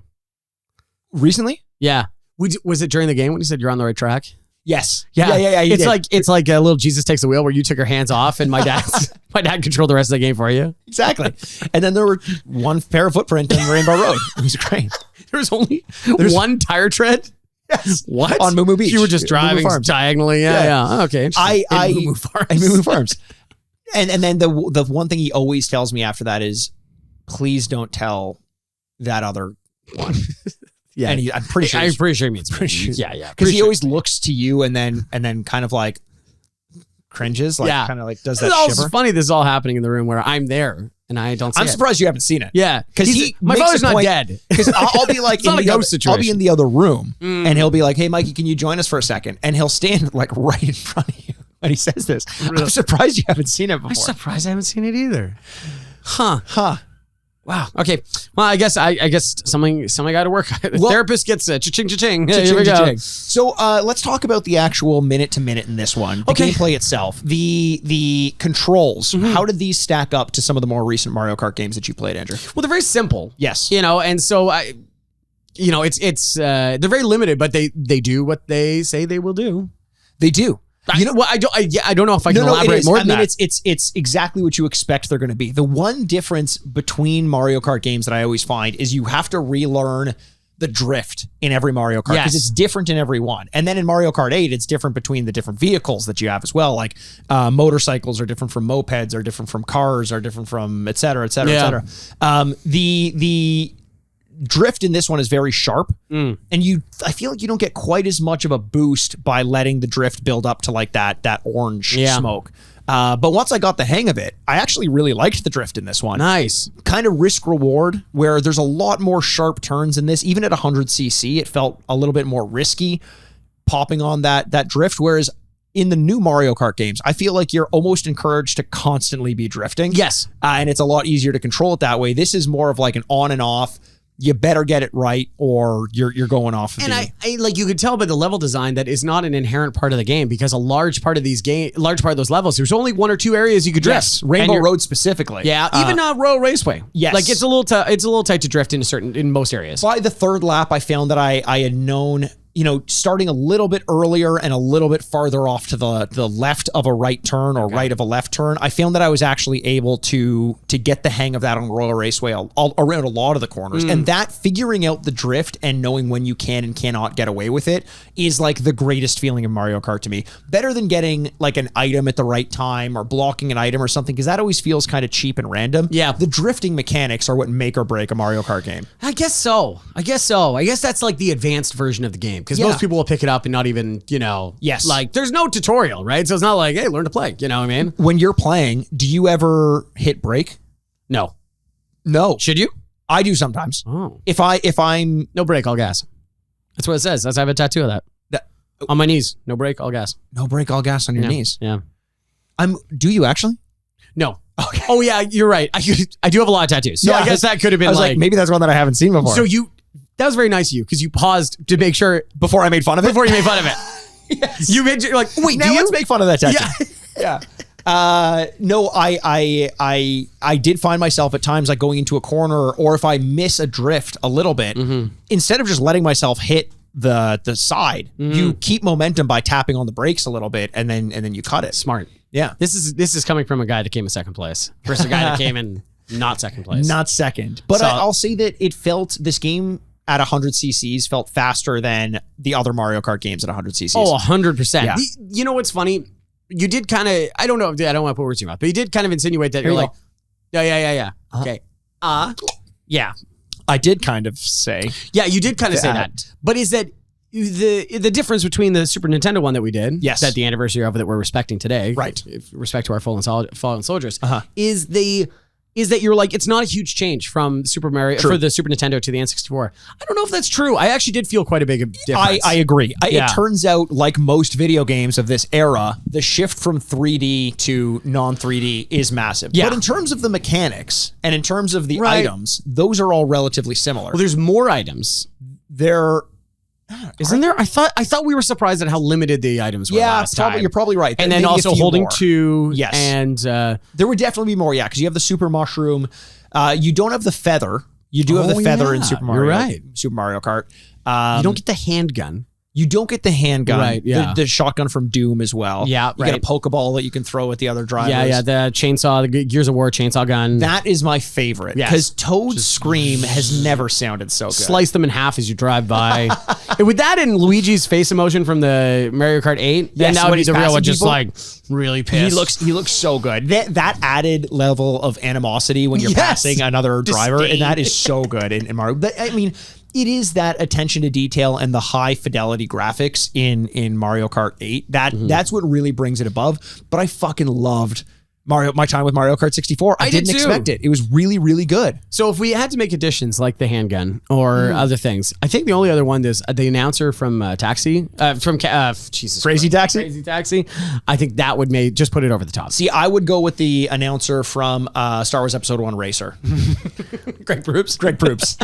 Recently? Yeah. Was it during the game when he said you're on the right track? Yes. Yeah. he It's did. like a little Jesus takes the wheel where you took your hands off and my dad controlled the rest of the game for you. Exactly. And then there were one pair of footprint on Rainbow Road. It was great. There was only one tire tread. Yes. What? On Moo Moo Beach. You were just Moo Moo driving Farms. diagonally. Yeah. Okay. I Moo Moo Farms. and Moo Moo Farms. And then the one thing he always tells me after that is, please don't tell that other one. Yeah. And I'm pretty sure. I'm pretty sure he means pretty sure. Yeah. Because he always looks to you and then kind of like cringes, like kind of like does that It's also shiver. funny this is all happening in the room where I'm there and I don't see I'm it. surprised you haven't seen it. Yeah. Because my father's not dead. Because I'll be like It's not a ghost I'll be situation. in the other room and he'll be like, hey Mikey, can you join us for a second? And he'll stand like right in front of you when he says this. Really? I'm surprised you haven't seen it before. I'm surprised I haven't seen it either. Huh. Wow. Okay. Well, I guess something got to work. The therapist gets cha-ching, cha-ching. Yeah, here we go. Cha-ching. So let's talk about the actual minute to minute in this one. The gameplay itself, the controls. How did these stack up to some of the more recent Mario Kart games that you played, Andrew? Well, they're very simple. Yes. And so it's they're very limited, but they do what they say they will do. They do. I don't know if I can elaborate more than that. It's exactly what you expect they're going to be. The one difference between Mario Kart games that I always find is you have to relearn the drift in every Mario Kart because it's different in every one. And then in Mario Kart 8, it's different between the different vehicles that you have as well. Like motorcycles are different from mopeds, are different from cars, are different from et cetera, et cetera, et cetera. The drift in this one is very sharp, and I feel like you don't get quite as much of a boost by letting the drift build up to like that orange smoke. But once I got the hang of it, I actually really liked the drift in this one. Nice. Kind of risk reward where there's a lot more sharp turns in this. Even at 100cc, it felt a little bit more risky popping on that drift. Whereas in the new Mario Kart games, I feel like you're almost encouraged to constantly be drifting. Yes. And it's a lot easier to control it that way. This is more of like an on and off. You better get it right or you're going off. And I like you could tell by the level design that is not an inherent part of the game because a large part of those levels, there's only one or two areas you could drift. Yes, Rainbow Road specifically. Yeah, even Royal Raceway. Yes. Like it's a little tight to drift in most areas. By the third lap, I found that I had known, starting a little bit earlier and a little bit farther off to the left of a right turn or right of a left turn, I found that I was actually able to get the hang of that on Royal Raceway around a lot of the corners. And that figuring out the drift and knowing when you can and cannot get away with it is like the greatest feeling in Mario Kart to me. Better than getting like an item at the right time or blocking an item or something, because that always feels kind of cheap and random. Yeah. The drifting mechanics are what make or break a Mario Kart game. I guess so. I guess that's like the advanced version of the game because most people will pick it up and not even, Yes. like there's no tutorial, right? So it's not like, hey, learn to play. You know what I mean? When you're playing, do you ever hit break? No. Should you? I do sometimes. Oh. If I'm No brake, all gas. That's what it says. I have a tattoo of that. On my knees. No brake, all gas. no brake, all gas on your knees. Yeah. Do you actually? No. Okay. Oh yeah, you're right. I do have a lot of tattoos. So Yeah, I guess that could have been I was like, maybe that's one that I haven't seen before. So that was very nice of you because you paused to make sure before I made fun of it? before you made fun of it. Yes. You made you're like, wait, Now do you? let's make fun of that tattoo. Yeah. No, I did find myself at times like going into a corner, or if I miss a drift a little bit, instead of just letting myself hit the side, you keep momentum by tapping on the brakes a little bit, and then you cut it. Smart. Yeah. This is coming from a guy that came in second place versus a guy that came in not second place. Not second. But So- I'll say that it felt, this game at 100 cc's felt faster than the other Mario Kart games at 100 cc's. Oh, 100%. Yeah. You know what's funny? You did kind of, I don't know, I don't want to put words in your mouth, but you did kind of insinuate that you're like, yeah. Okay. Yeah. I did kind of say. Yeah, you did kind of say that. But is that the difference between the Super Nintendo one that we did, yes, that the anniversary of that we're respecting today, right? Respect to our fallen soldiers, is that you're like, it's not a huge change from Super Mario for the Super Nintendo to the N64. I don't know if that's true. I actually did feel quite a big difference. I agree. It turns out, like most video games of this era, the shift from 3D to non-3D is massive. Yeah. But in terms of the mechanics and in terms of the items, those are all relatively similar. Well, there's more items. Isn't there? I thought we were surprised at how limited the items were last time. You're probably right. And then also holding two. Yes. And there would definitely be more, because you have the super mushroom. You don't have the feather. You do have the feather in Super Mario. You're right. Super Mario Kart. You don't get the handgun. You don't get the handgun. Right, yeah. The shotgun from Doom as well. Yeah, You get a Pokeball that you can throw at the other drivers. Yeah, the chainsaw, the Gears of War chainsaw gun. That is my favorite. Because Toad's scream has never sounded so good. Slice them in half as you drive by. With that and Luigi's face emotion from the Mario Kart 8, then that would be the real one, just like really pissed. He looks so good. That added level of animosity when you're passing another driver, and that is so good in Mario. I mean, it is that attention to detail and the high fidelity graphics in Mario Kart 8. That's what really brings it above. But I fucking loved my time with Mario Kart 64. I didn't expect it. It was really, really good. So if we had to make additions like the handgun or other things, I think the only other one is the announcer from Taxi, Jesus Crazy Christ. Taxi? Crazy Taxi. I think that would just put it over the top. See, I would go with the announcer from Star Wars Episode 1 Racer. Greg Proops.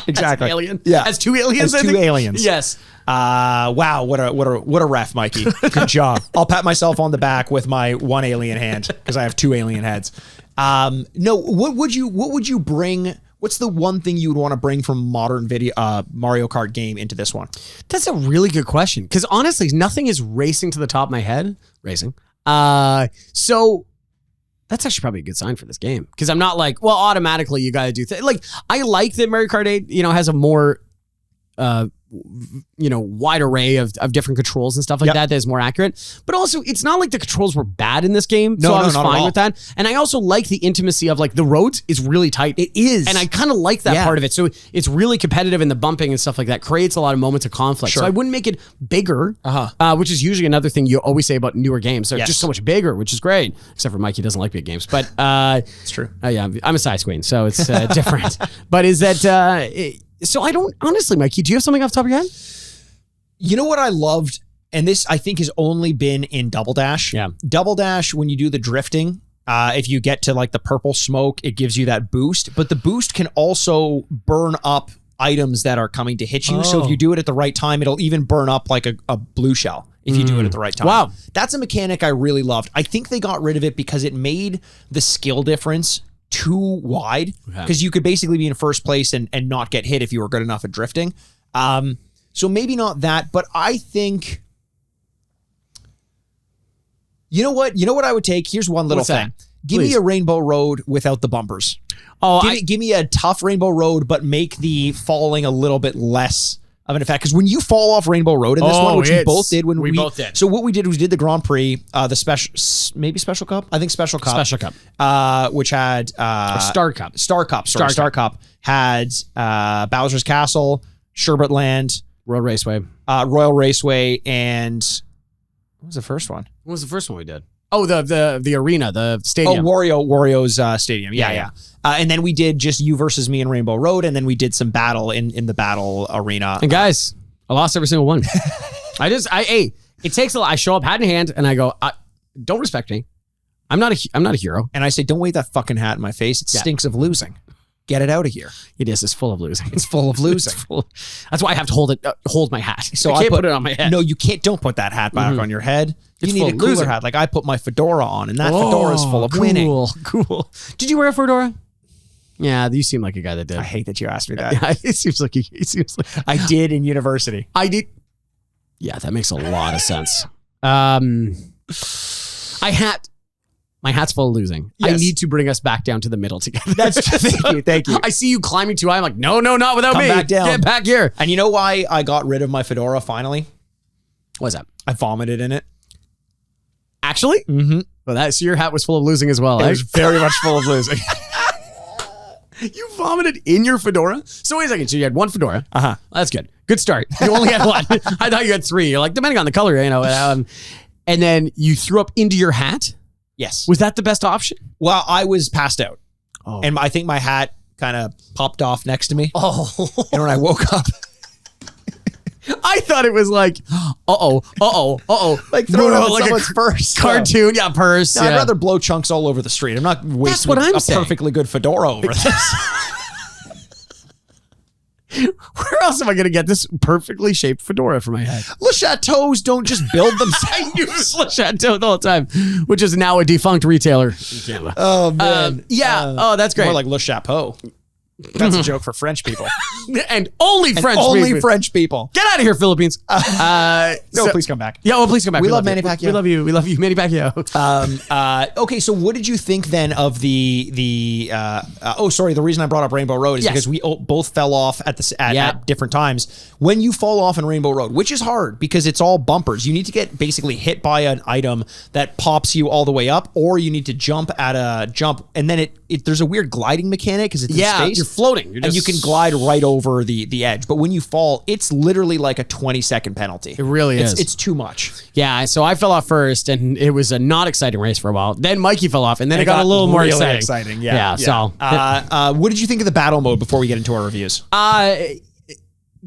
Exactly. As alien. Yeah. As two aliens. As two aliens. Yes. Wow, what a ref, Mikey. Good job. I'll pat myself on the back with my one alien hand because I have two alien heads. No, what would you bring? What's the one thing you would want to bring from modern video Mario Kart game into this one? That's a really good question, because honestly, nothing is racing to the top of my head. So that's actually probably a good sign for this game, because I'm not like, well, automatically you got to do things. Like, I like that Mario Kart 8, has a more wide array of different controls and stuff like that is more accurate. But also, it's not like the controls were bad in this game. So I was fine with that. And I also like the intimacy of, like, the roads is really tight. It is. And I kind of like that part of it. So it's really competitive, and the bumping and stuff like that creates a lot of moments of conflict. So I wouldn't make it bigger, which is usually another thing you always say about newer games. They're just so much bigger, which is great. Except for Mikey doesn't like big games. But it's true. Yeah, I'm a size queen, so it's different. But is that... So I don't, honestly, Mikey, do you have something off the top of your head? You know what I loved, and this I think has only been in Double Dash. Yeah. Double Dash, when you do the drifting, if you get to like the purple smoke, it gives you that boost. But the boost can also burn up items that are coming to hit you. So if you do it at the right time, it'll even burn up like a blue shell if you do it at the right time. Wow. That's a mechanic I really loved. I think they got rid of it because it made the skill difference too wide, because you could basically be in first place and not get hit if you were good enough at drifting. So maybe not that, but I think, you know what I would take? Here's one little thing. Give me a Rainbow Road without the bumpers. Give me a tough Rainbow Road, but make the falling a little bit less of an effect. Because when you fall off Rainbow Road in this one, which we both did, we both did. So what we did was we did the Grand Prix, the Special Cup, I think Special Cup, which had Star Cup. Star Cup had Bowser's Castle, Sherbet Land, Royal Raceway, and what was the first one? What was the first one we did? Oh, the arena, the stadium. Oh, Wario's stadium. Yeah. And then we did just you versus me in Rainbow Road, and then we did some battle in the battle arena. And guys, I lost every single one. It takes a lot. I show up hat in hand, and I go, don't respect me. I'm not a hero. And I say, don't wave that fucking hat in my face. It stinks of losing. Get it out of here. It is. It's full of losing. It's full of losing. That's why I have to hold my hat. So I can't put it on my head. No, you can't. Don't put that hat back on your head. You need a cooler hat. Like I put my fedora on, and that fedora is full of winning. Cool. Did you wear a fedora? Yeah, you seem like a guy that did. I hate that you asked me that. Yeah, it seems like I did in university. I did. Yeah, that makes a lot of sense. I had. My hat's full of losing. I Yes. need to bring us back down to the middle together. Thank you. I see you climbing too high. I'm like, no, not without Come me. back down. Get back here. And you know why I got rid of my fedora finally? What's that? I vomited in it. Actually? Mm-hmm. Well, so your hat was full of losing as well. It eh? was very much full of losing. You vomited in your fedora? So wait a second. So you had one fedora. Uh-huh. That's good. Good start. You only had one. I thought you had three. You're like, depending on the color, and then you threw up into your hat? Yes. Was that the best option? Well, I was passed out. Oh. And I think my hat kind of popped off next to me. Oh. And when I woke up, I thought it was like, like throwing up in someone's purse. Cartoon, yeah, purse. No, yeah. I'd rather blow chunks all over the street. I'm not wasting what I'm a saying. perfectly good fedora over this. Where else am I going to get this perfectly shaped fedora for my head? Le Chateaus don't just build themselves. I use Le Chateau the whole time, which is now a defunct retailer in Canada. Oh, man. Yeah. That's great. More like Le Chapeau. That's a joke for French people. and only French Only people. French people. Get out of here, Philippines. No, please come back. Yeah, well, please come back. We love Manny Pacquiao. We love you. We love you, Manny Pacquiao. Okay, so what did you think then of the reason I brought up Rainbow Road is Yes. because we both fell off at different times. When you fall off in Rainbow Road, which is hard because it's all bumpers, you need to get basically hit by an item that pops you all the way up, or you need to jump at a jump, and then there's a weird gliding mechanic because it's in space. You're floating. And you can glide right over the edge. But when you fall, it's literally like a 20-second penalty. It really is. It's too much. Yeah, so I fell off first, and it was a not exciting race for a while. Then Mikey fell off, and then it got a little more really exciting. Yeah. So, what did you think of the battle mode before we get into our reviews?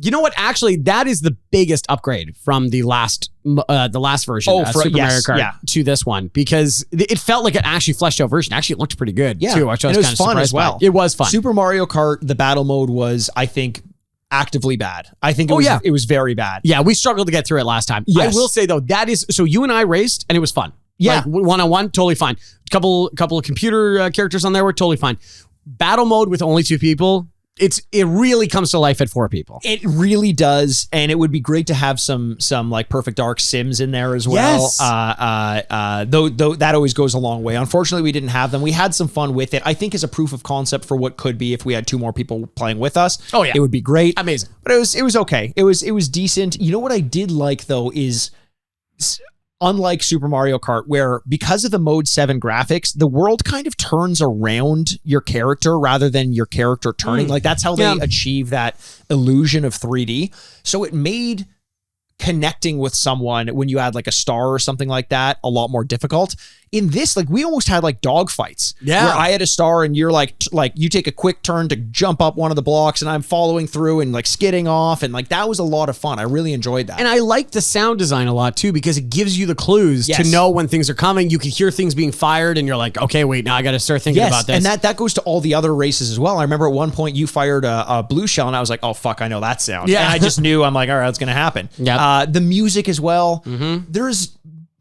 you know what? Actually, that is the biggest upgrade from the last version of Super Mario Kart to this one, because it felt like an actually fleshed out version. Actually, it looked pretty good too. Which I was and it was kind of fun as surprised well. by. It was fun. Super Mario Kart, the battle mode was, I think, actively bad. I think it was very bad. Yeah, we struggled to get through it last time. Yes. I will say though, that is so you and I raced and it was fun. Yeah. Like, one-on-one, totally fine. Couple of computer characters on there were totally fine. Battle mode with only 2 people, it really comes to life at 4 people. It really does, and it would be great to have some like Perfect Dark Sims in there as well. Yes. Though that always goes a long way. Unfortunately, we didn't have them. We had some fun with it. I think as a proof of concept for what could be if we had 2 more people playing with us. Oh yeah, it would be great. Amazing. But it was okay. It was decent. You know what I did like though is, unlike Super Mario Kart, where because of the Mode 7 graphics, the world kind of turns around your character rather than your character turning. Like that's how they achieve that illusion of 3D. So it made connecting with someone when you had like a star or something like that a lot more difficult. In this, like we almost had like dog fights where I had a star and you're like you take a quick turn to jump up one of the blocks and I'm following through and like skidding off, and like that was a lot of fun. I really enjoyed that. And I like the sound design a lot too, because it gives you the clues to know when things are coming. You can hear things being fired and you're like, okay, wait, now I got to start thinking about this. And that goes to all the other races as well. I remember at one point you fired a blue shell and I was like, oh fuck, I know that sound. Yeah. And I just knew, I'm like, all right, it's going to happen. Yep. The music as well. There's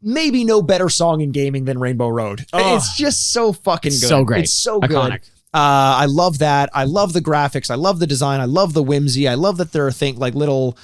maybe no better song in gaming than Rainbow Road. It's just so fucking good. So great. It's so good. Iconic. I love that. I love the graphics. I love the design. I love the whimsy. I love that there are like little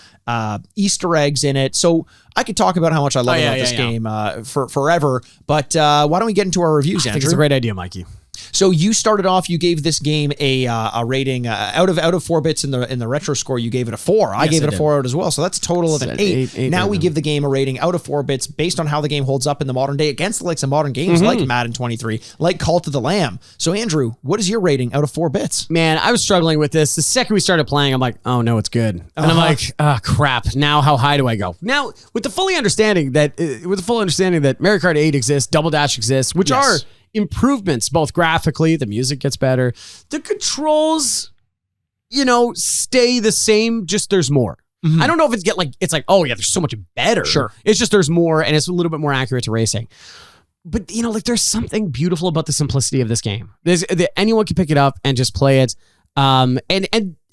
Easter eggs in it. So I could talk about how much I love about this game for forever. But why don't we get into our reviews, Andrew? I think it's a great idea, Mikey. So you started off. You gave this game a rating out of 4 bits in the retro score. You gave it a 4. I gave it a 4 out as well. So that's a total of an 8. Now we give the game a rating out of 4 bits based on how the game holds up in the modern day against the likes of modern games like Madden 23, like Cult of the Lamb. So Andrew, what is your rating out of 4 bits? Man, I was struggling with this. The second we started playing, I'm like, oh no, it's good. And I'm like, oh crap. Now how high do I go? Now with the full understanding that Mario Kart 8 exists, Double Dash exists, which are improvements, both graphically, the music gets better. The controls, stay the same, just there's more. I don't know if it's like, oh yeah, there's so much better. Sure. It's just there's more and it's a little bit more accurate to racing. But there's something beautiful about the simplicity of this game. Anyone can pick it up and just play it. And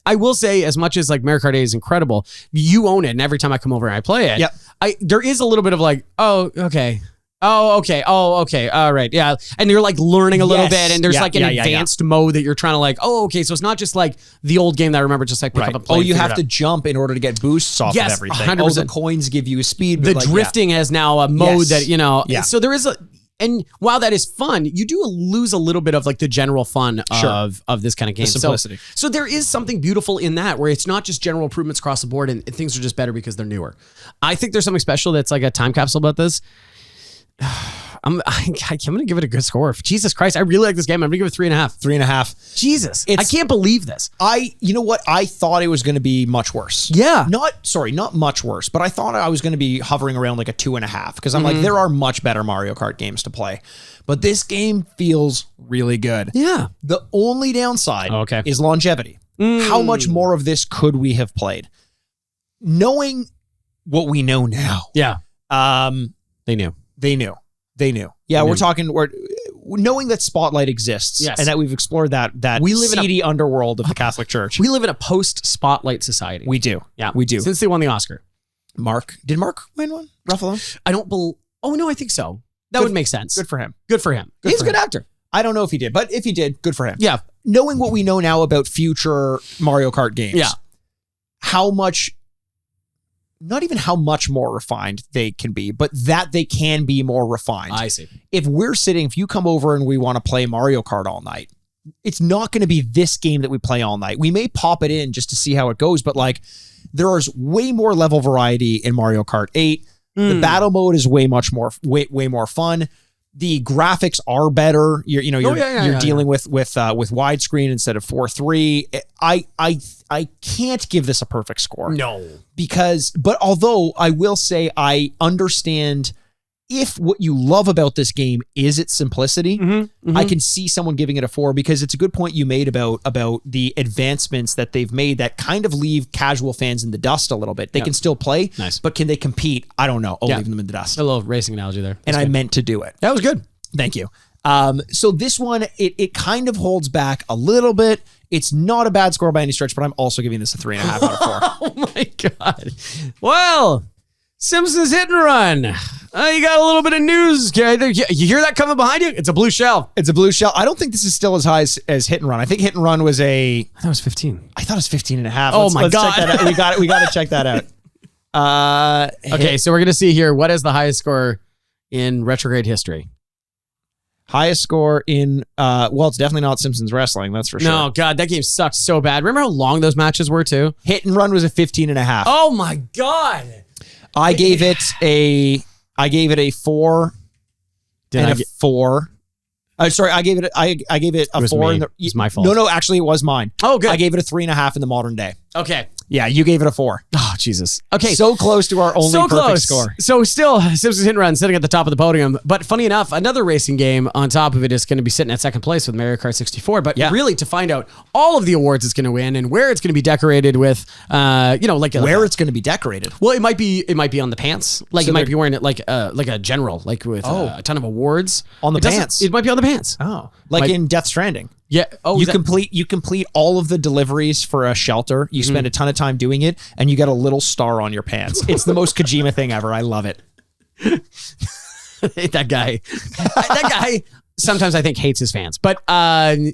I will say, as much as like Mario Kart 8 is incredible, you own it, and every time I come over and I play it, there is a little bit of like, oh, okay. Oh, okay. Oh, okay. All right. Yeah. And you're like learning a little bit, and there's like an advanced mode that you're trying to like, oh, okay. So it's not just like the old game that I remember just like pick up and play. Oh, you have to jump in order to get boosts off of everything. 100%. Oh, the coins give you a speed. The drifting has now a mode that, So there is And while that is fun, you do lose a little bit of like the general fun of this kind of game. simplicity. So there is something beautiful in that, where it's not just general improvements across the board and things are just better because they're newer. I think there's something special that's like a time capsule about this. I'm going to give it a good score. Jesus Christ, I really like this game. I'm going to give it 3.5. 3.5. Jesus, I can't believe this. You know what? I thought it was going to be much worse. Yeah. Not much worse, but I thought I was going to be hovering around like a 2.5 because I'm like, there are much better Mario Kart games to play. But this game feels really good. Yeah. The only downside is longevity. How much more of this could we have played? Knowing what we know now. Yeah. They knew. Yeah, we're knowing that Spotlight exists and that we've explored that seedy underworld of the Catholic Church. We live in a post-Spotlight society. We do. Yeah, we do. Since they won the Oscar. Did Mark win one? Ruffalo? Oh, no, I think so. That would make sense. Good for him. He's a good actor. I don't know if he did, but if he did, good for him. Yeah. Knowing what we know now about future Mario Kart games. How much... Not even how much more refined they can be, but that they can be more refined. I see. If you come over and we want to play Mario Kart all night, it's not going to be this game that we play all night. We may pop it in just to see how it goes, but like there's way more level variety in Mario Kart 8. The battle mode is way more fun. The graphics are better. You're dealing with widescreen instead of 4:3. I can't give this a perfect score. No. But although I will say I understand if what you love about this game is its simplicity, I can see someone giving it a 4 because it's a good point you made about the advancements that they've made that kind of leave casual fans in the dust a little bit. They can still play, but can they compete? I don't know. I'll leave them in the dust. A little racing analogy there. I meant to do it. That was good. Thank you. So this one, it kind of holds back a little bit. It's not a bad score by any stretch, but I'm also giving this a 3.5 out of 4. Oh my God. Well, Simpsons Hit and Run. You got a little bit of news. You hear that coming behind you? It's a blue shell. I don't think this is still as high as Hit and Run. I think Hit and Run was I thought it was 15. I thought it was 15.5. Oh my God. Check that out. We got to check that out. Okay, so we're going to see here. What is the highest score in Retrograde history? Highest score in, it's definitely not Simpsons Wrestling. That's for sure. No, God, that game sucked so bad. Remember how long those matches were too? Hit and Run was a 15.5. Oh my God. I gave it a 4 and a 4. Sorry, I gave it a 4. It's my fault. No, actually it was mine. Oh, good. I gave it a 3.5 in the modern day. Okay. Yeah, you gave it a 4. Oh, Jesus. Okay. So close to our only perfect score. So still, Simpsons Hit and Run sitting at the top of the podium. But funny enough, another racing game on top of it is going to be sitting at second place with Mario Kart 64. But really, to find out all of the awards it's going to win and where it's going to be decorated with, where it's going to be decorated. Well, it might be on the pants. Like, so it might be wearing it like a general, like with a ton of awards on the pants. It might be on the pants. Oh, like in Death Stranding. Yeah. Oh, you complete all of the deliveries for a shelter. You spend a ton of time doing it, and you get a little star on your pants. It's the most Kojima thing ever. I love it. That guy. Sometimes I think hates his fans, but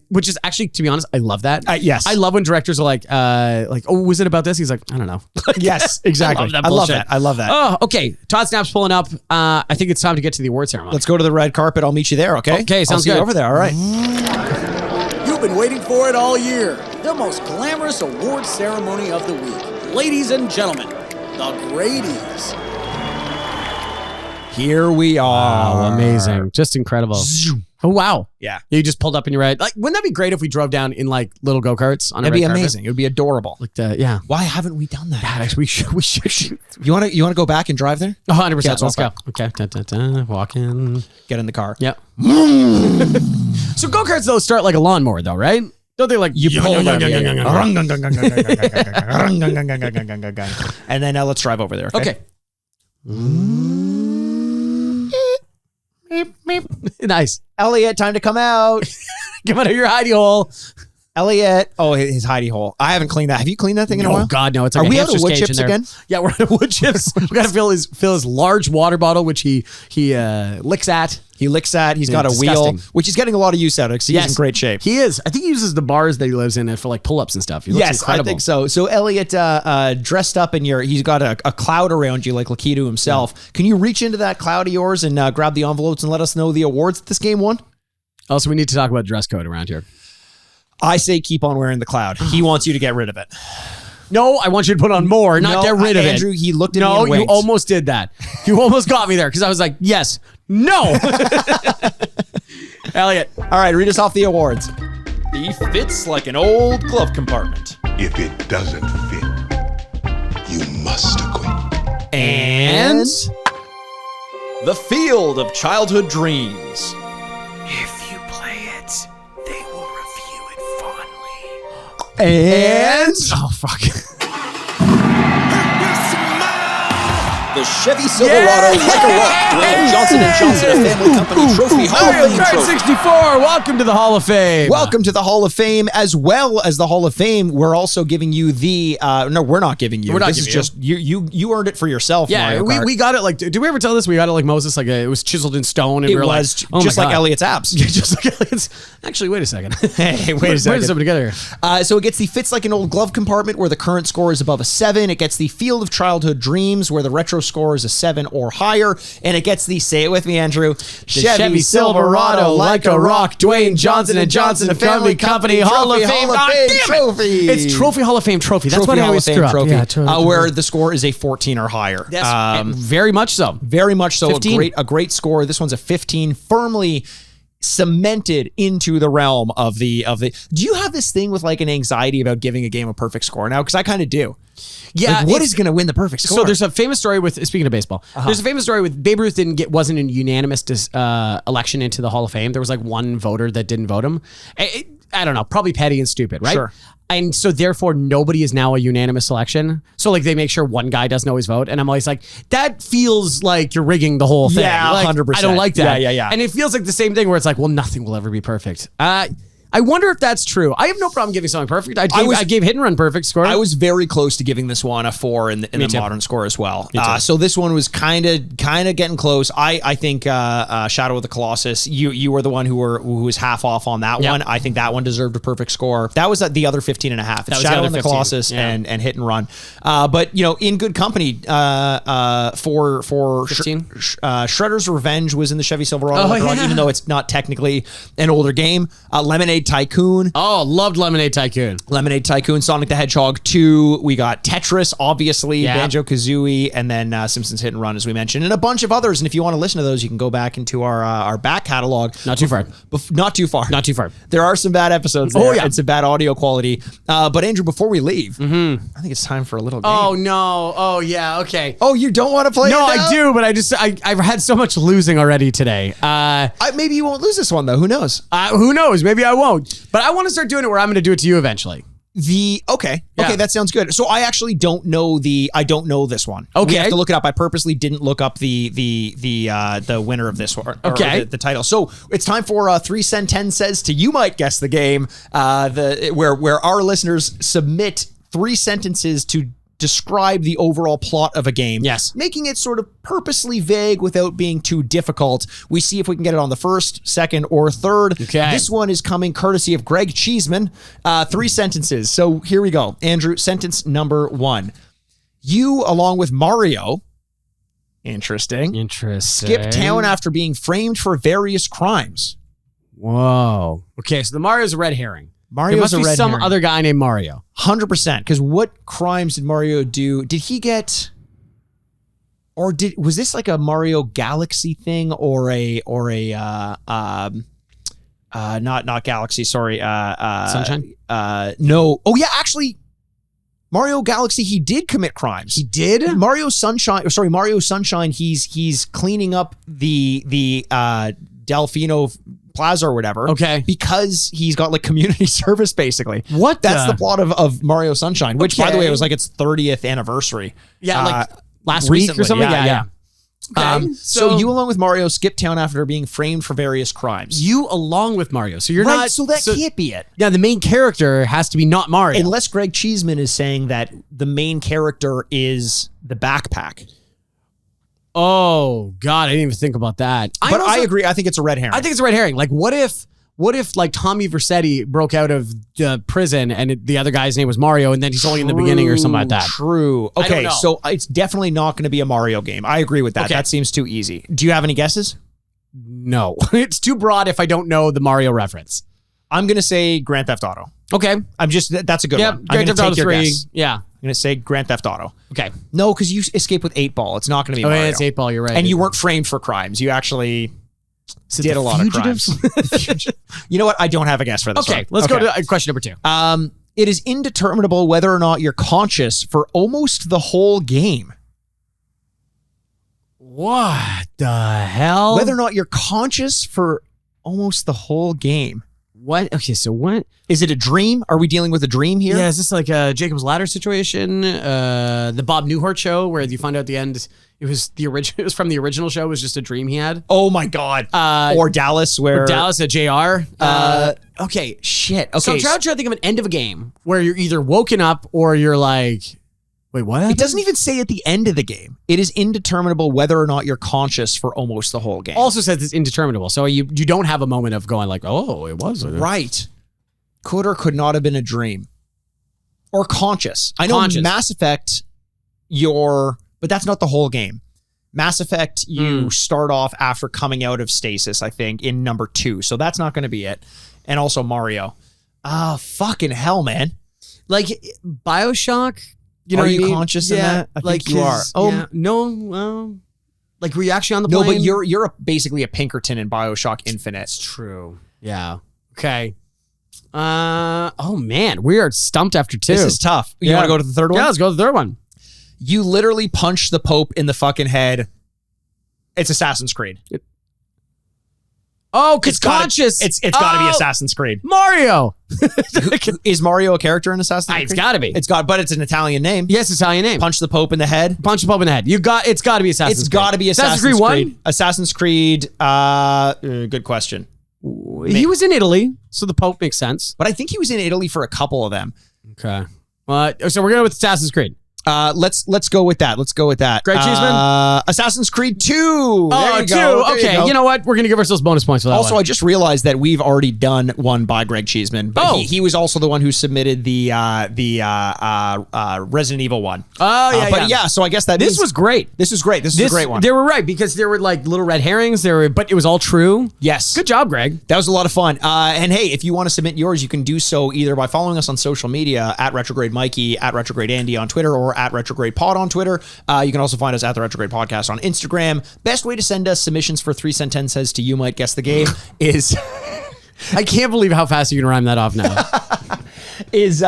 which is actually, to be honest, I love that. Yes, I love when directors are like, oh, was it about this? He's like, I don't know. Yes, exactly. I love that. Oh, okay. Todd Snap's pulling up. I think it's time to get to the award ceremony. Let's go to the red carpet. I'll meet you there. Okay. Okay, sounds good. See you over there. All right. You've been waiting for it all year. The most glamorous award ceremony of the week. Ladies and gentlemen, the Grady's. Here we are. Wow, amazing. Just incredible. Oh, wow. Yeah. You just pulled up in your ride. Like, wouldn't that be great if we drove down in like little go-karts on a red That'd be carpet? amazing. It would be adorable. Like yeah. Why haven't we done that? Yeah, we should. You want to go back and drive there? 100%. Yeah, Let's go. Okay. Walk in. Get in the car. Yep. So go-karts though start like a lawnmower though, right? Don't they like you pull them? And then let's drive over there. Okay. Nice. Elliot, time to come out. Come out of your hidey hole. Elliot. Oh, his hidey hole. I haven't cleaned that. Have you cleaned that thing in a while? Oh, God, no. It's like Are a we out of wood cage chips in there. again? Yeah, we're out of wood chips. We got to fill his large water bottle, which he licks at. He licks that. He's got a disgusting. wheel, which he's getting a lot of use out of because he's in great shape. He is. I think he uses the bars that he lives in for like pull-ups and stuff. He looks incredible. I think so. So Elliot, dressed up in he's got a cloud around you like Lakitu himself. Yeah. Can you reach into that cloud of yours and grab the envelopes and let us know the awards that this game won? Also, we need to talk about dress code around here. I say keep on wearing the cloud. He wants you to get rid of it. No, I want you to put on more, not get rid of Andrew, it. he looked at me and No, you winked. almost did that. You almost got me there because I was like, yes, no. Elliot. All right, read us off the awards. He fits like an old glove compartment. If it doesn't fit, you must acquit. And the Field of Childhood Dreams. If you play it, they will review it fondly. And Oh, fuck. the Chevy Silverado like a rock, Dwayne Johnson & Johnson, a family company trophy, Hall of Fame trophy. 64, welcome to the Hall of Fame. Welcome to the Hall of Fame. As well as the Hall of Fame, we're also giving you the, no, we're not giving you. We're not this giving is just, you earned it for yourself, Yeah, Mario Kart. we got it like, did we ever tell this? We got it like Moses, like it was chiseled in stone. And It we were was like, oh just my like God. Elliot's abs. Just like Elliot's. Actually, wait a second. Hey, wait a Where second. does it together? So it gets the Fits Like an Old Glove compartment where the current score is above a 7. It gets the Field of Childhood Dreams where the retro score is a 7 or higher. And it gets the, say it with me, Andrew, Chevy Silverado like a rock, Dwayne Johnson & Johnson, a family company, Hall of Fame. Hall of God Fame damn it. trophy. It's Trophy Hall of Fame trophy. That's what I Hall always of Fame screw up. trophy. Yeah, totally. Where the score is a 14 or higher. Very much so. Very much so. 15. A great score. This one's a 15, firmly cemented into the realm of the. Do you have this thing with like an anxiety about giving a game a perfect score now? Because I kind of do. Yeah, Like, what is going to win the perfect score? So there's a famous story with, speaking of baseball, there's a famous story with Babe Ruth wasn't a unanimous election into the Hall of Fame. There was like one voter that didn't vote him. I don't know, probably petty and stupid, right? Sure. And so therefore nobody is now a unanimous selection. So like they make sure one guy doesn't always vote. And I'm always like, that feels like you're rigging the whole thing. Yeah, like, 100%. I don't like that. Yeah. And it feels like the same thing where it's like, well, nothing will ever be perfect. I wonder if that's true. I have no problem giving something perfect. I gave Hit and Run perfect score. I was very close to giving this one a 4 in the too. modern score as well. Me too. So this one was kind of getting close. I think Shadow of the Colossus. You were the one who was half off on that one. I think that one deserved a perfect score. That was at the other 15.5. It's was the Shadow other of the 15. Colossus Yeah. and Hit and Run. But in good company. For 15? Shredder's Revenge was in the Chevy Silverado, Oh, yeah. even though it's not technically an older game. Lemonade Tycoon. Oh, loved Lemonade Tycoon. Lemonade Tycoon, Sonic the Hedgehog 2. We got Tetris, obviously, Yeah. Banjo-Kazooie, and then Simpsons Hit and Run, as we mentioned, and a bunch of others. And if you want to listen to those, you can go back into our back catalog. Not too far. Not too far. Not too far. There are some bad episodes there. Oh, yeah. And some bad audio quality. But Andrew, before we leave, I think it's time for a little game. Oh, no. Oh, yeah. Okay. Oh, you don't want to play No, it now? I do, but I've had so much losing already today. Maybe you won't lose this one, though. Who knows? Who knows? Maybe I won't. But I want to start doing it where I'm going to do it to you evenally. Okay, Yeah. that sounds good. So I actually don't know this one. Okay. We have to look it up. I purposely didn't look up the winner of this one. Or Okay. the title. So it's time for 3 Cent 10 Says to You Might Guess the Game. Where our listeners submit 3 sentences to describe the overall plot of a game. Yes. Making it sort of purposely vague without being too difficult. We see if we can get it on the first, second, or third. Okay. This one is coming courtesy of Greg Cheeseman. 3 sentences. So here we go. Andrew, sentence number 1. You, along with Mario, interesting, skip town after being framed for various crimes. Whoa. Okay, so the Mario's a red herring. Mario's there must a be red some herring. other guy named Mario. 100%. Because what crimes did Mario do? Did he get... Or was this like a Mario Galaxy thing or not Galaxy, sorry. Sunshine? No. Oh yeah, actually, Mario Galaxy, he did commit crimes. He did? Mario Sunshine, he's cleaning up the Delfino Plaza or whatever. Okay. Because he's got like community service basically. What That's the plot of Mario Sunshine, which by the way, it was like its 30th anniversary. Yeah, like last week or recently. something? Yeah. Okay, So you along with Mario skip town after being framed for various crimes. You along with Mario. So you're Right, not... so that can't be it. Yeah, the main character has to be not Mario. Unless Greg Cheeseman is saying that the main character is the backpack. Oh God, I didn't even think about that. But I agree. I think it's a red herring. I think it's a red herring. Like, what if like Tommy Vercetti broke out of prison and the other guy's name was Mario, and then he's only in the beginning or something like that? True. I don't Okay, know. so it's definitely not going to be a Mario game. I agree with that. Okay. That seems too easy. Do you have any guesses? No, it's too broad if I don't know the Mario reference. I'm going to say Grand Theft Auto. Okay. That's a good one. I'm Grand going to Theft Auto take your 3. guess. Yeah. I'm going to say Grand Theft Auto. Okay. No, because you escape with 8-Ball. It's not going to be Oh, Mario. yeah, it's 8-Ball. You're right. And you weren't framed for crimes. You actually did a lot Fugitives? of crimes. You know what? I don't have a guess for this one. Okay, let's go to question number 2. It is indeterminable whether or not you're conscious for almost the whole game. What the hell? Whether or not you're conscious for almost the whole game. What? Okay, so what? Is it a dream? Are we dealing with a dream here? Yeah, is this like a Jacob's Ladder situation? The Bob Newhart show where you find out at the end it was the original. It was from the original show. It was just a dream he had. Oh my God. Or Dallas, where Dallas at JR. okay, shit. Okay, So I'm trying to think of an end of a game where you're either woken up or you're like, wait, what? it doesn't even say at the end of the game. It is indeterminable whether or not you're conscious for almost the whole game. Also says it's indeterminable. So you don't have a moment of going like, oh, it was. Right. Could or could not have been a dream. Or conscious. I know Conscious. Mass Effect, but that's not the whole game. Mass Effect, you start off after coming out of stasis, I think, in number 2. So that's not going to be it. And also Mario. Ah, fucking hell, man. Like BioShock. You know Are what you I mean? conscious in that? I think you are. 'cause, Oh. yeah, no. Well, like, were you actually on the No, plane? but you're basically a Pinkerton in BioShock Infinite. True. Yeah. Okay. Oh man, we are stumped after 2. This is tough. You Yeah. want to go to the third one? Yeah, let's go to the third one. You literally punch the Pope in the fucking head. It's Assassin's Creed. Oh, because gotta- conscious. It's got to be Assassin's Creed. Mario. Is Mario a character in Assassin's Creed? It's got to be. But it's an Italian name. Yes, Italian name. Punch the Pope in the head. Punch the Pope in the head. It's got to be Assassin's It's Creed. got to be Assassin's Creed 1? Assassin's Creed. Good question. He was in Italy, so the Pope makes sense. But I think he was in Italy for a couple of them. Okay. So we're going with Assassin's Creed. Let's go with that. Greg Cheeseman? Assassin's Creed 2. Oh, There you 2. go. There Okay. go. You know what? We're going to give ourselves bonus points for that Also, one. I just realized that we've already done one by Greg Cheeseman, but he was also the one who submitted the Resident Evil one. Oh, yeah, But yeah, so I guess that This was great. This was great. This is a great one. They were right because there were like little red herrings. But it was all true. Yes. Good job, Greg. That was a lot of fun. And hey, if you want to submit yours, you can do so either by following us on social media at Retrograde Mikey, at Retrograde Andy on Twitter, or at Retrograde Pod on Twitter. You can also find us at the Retrograde Podcast on Instagram. Best way to send us submissions for 3 Cent 10 Says to You Might Guess the Game is I can't believe how fast you can rhyme that off now. is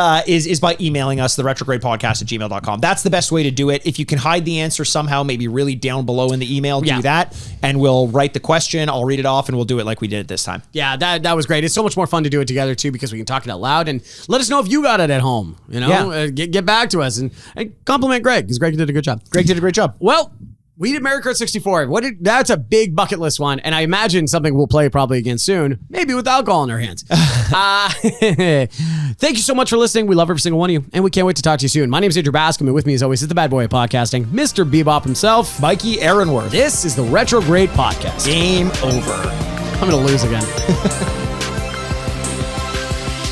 by emailing us, the retrogradepodcast@gmail.com. That's the best way to do it. If you can hide the answer somehow, maybe really down below in the email, do that, and we'll write the question, I'll read it off, and we'll do it like we did it this time. Yeah, that was great. It's so much more fun to do it together too because we can talk it out loud and let us know if you got it at home. You know, get back to us and compliment Greg because Greg did a good job. Greg did a great job. Well, we did Mario Kart 64. That's a big bucket list one, and I imagine something we'll play probably again soon, maybe with alcohol in our hands. Thank you so much for listening. We love every single one of you, and we can't wait to talk to you soon. My name is Andrew Bascom, and with me as always is the bad boy of podcasting, Mr. Bebop himself, Mikey Aaronworth. This is the Retrograde Podcast. Game over. I'm going to lose again.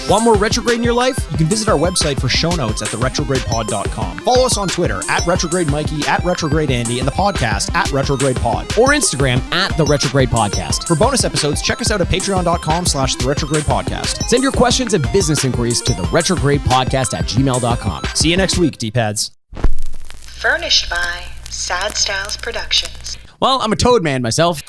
Want more Retrograde in your life? You can visit our website for show notes at theretrogradepod.com. Follow us on Twitter at Retrograde Mikey, at Retrograde Andy, and the podcast at Retrograde Pod. Or Instagram at the Retrograde Podcast. For bonus episodes, check us out at patreon.com/the Retrograde Podcast. Send your questions and business inquiries to the retrogradepodcast@gmail.com. See you next week, D-pads. Furnished by Sad Styles Productions. Well, I'm a Toad man myself.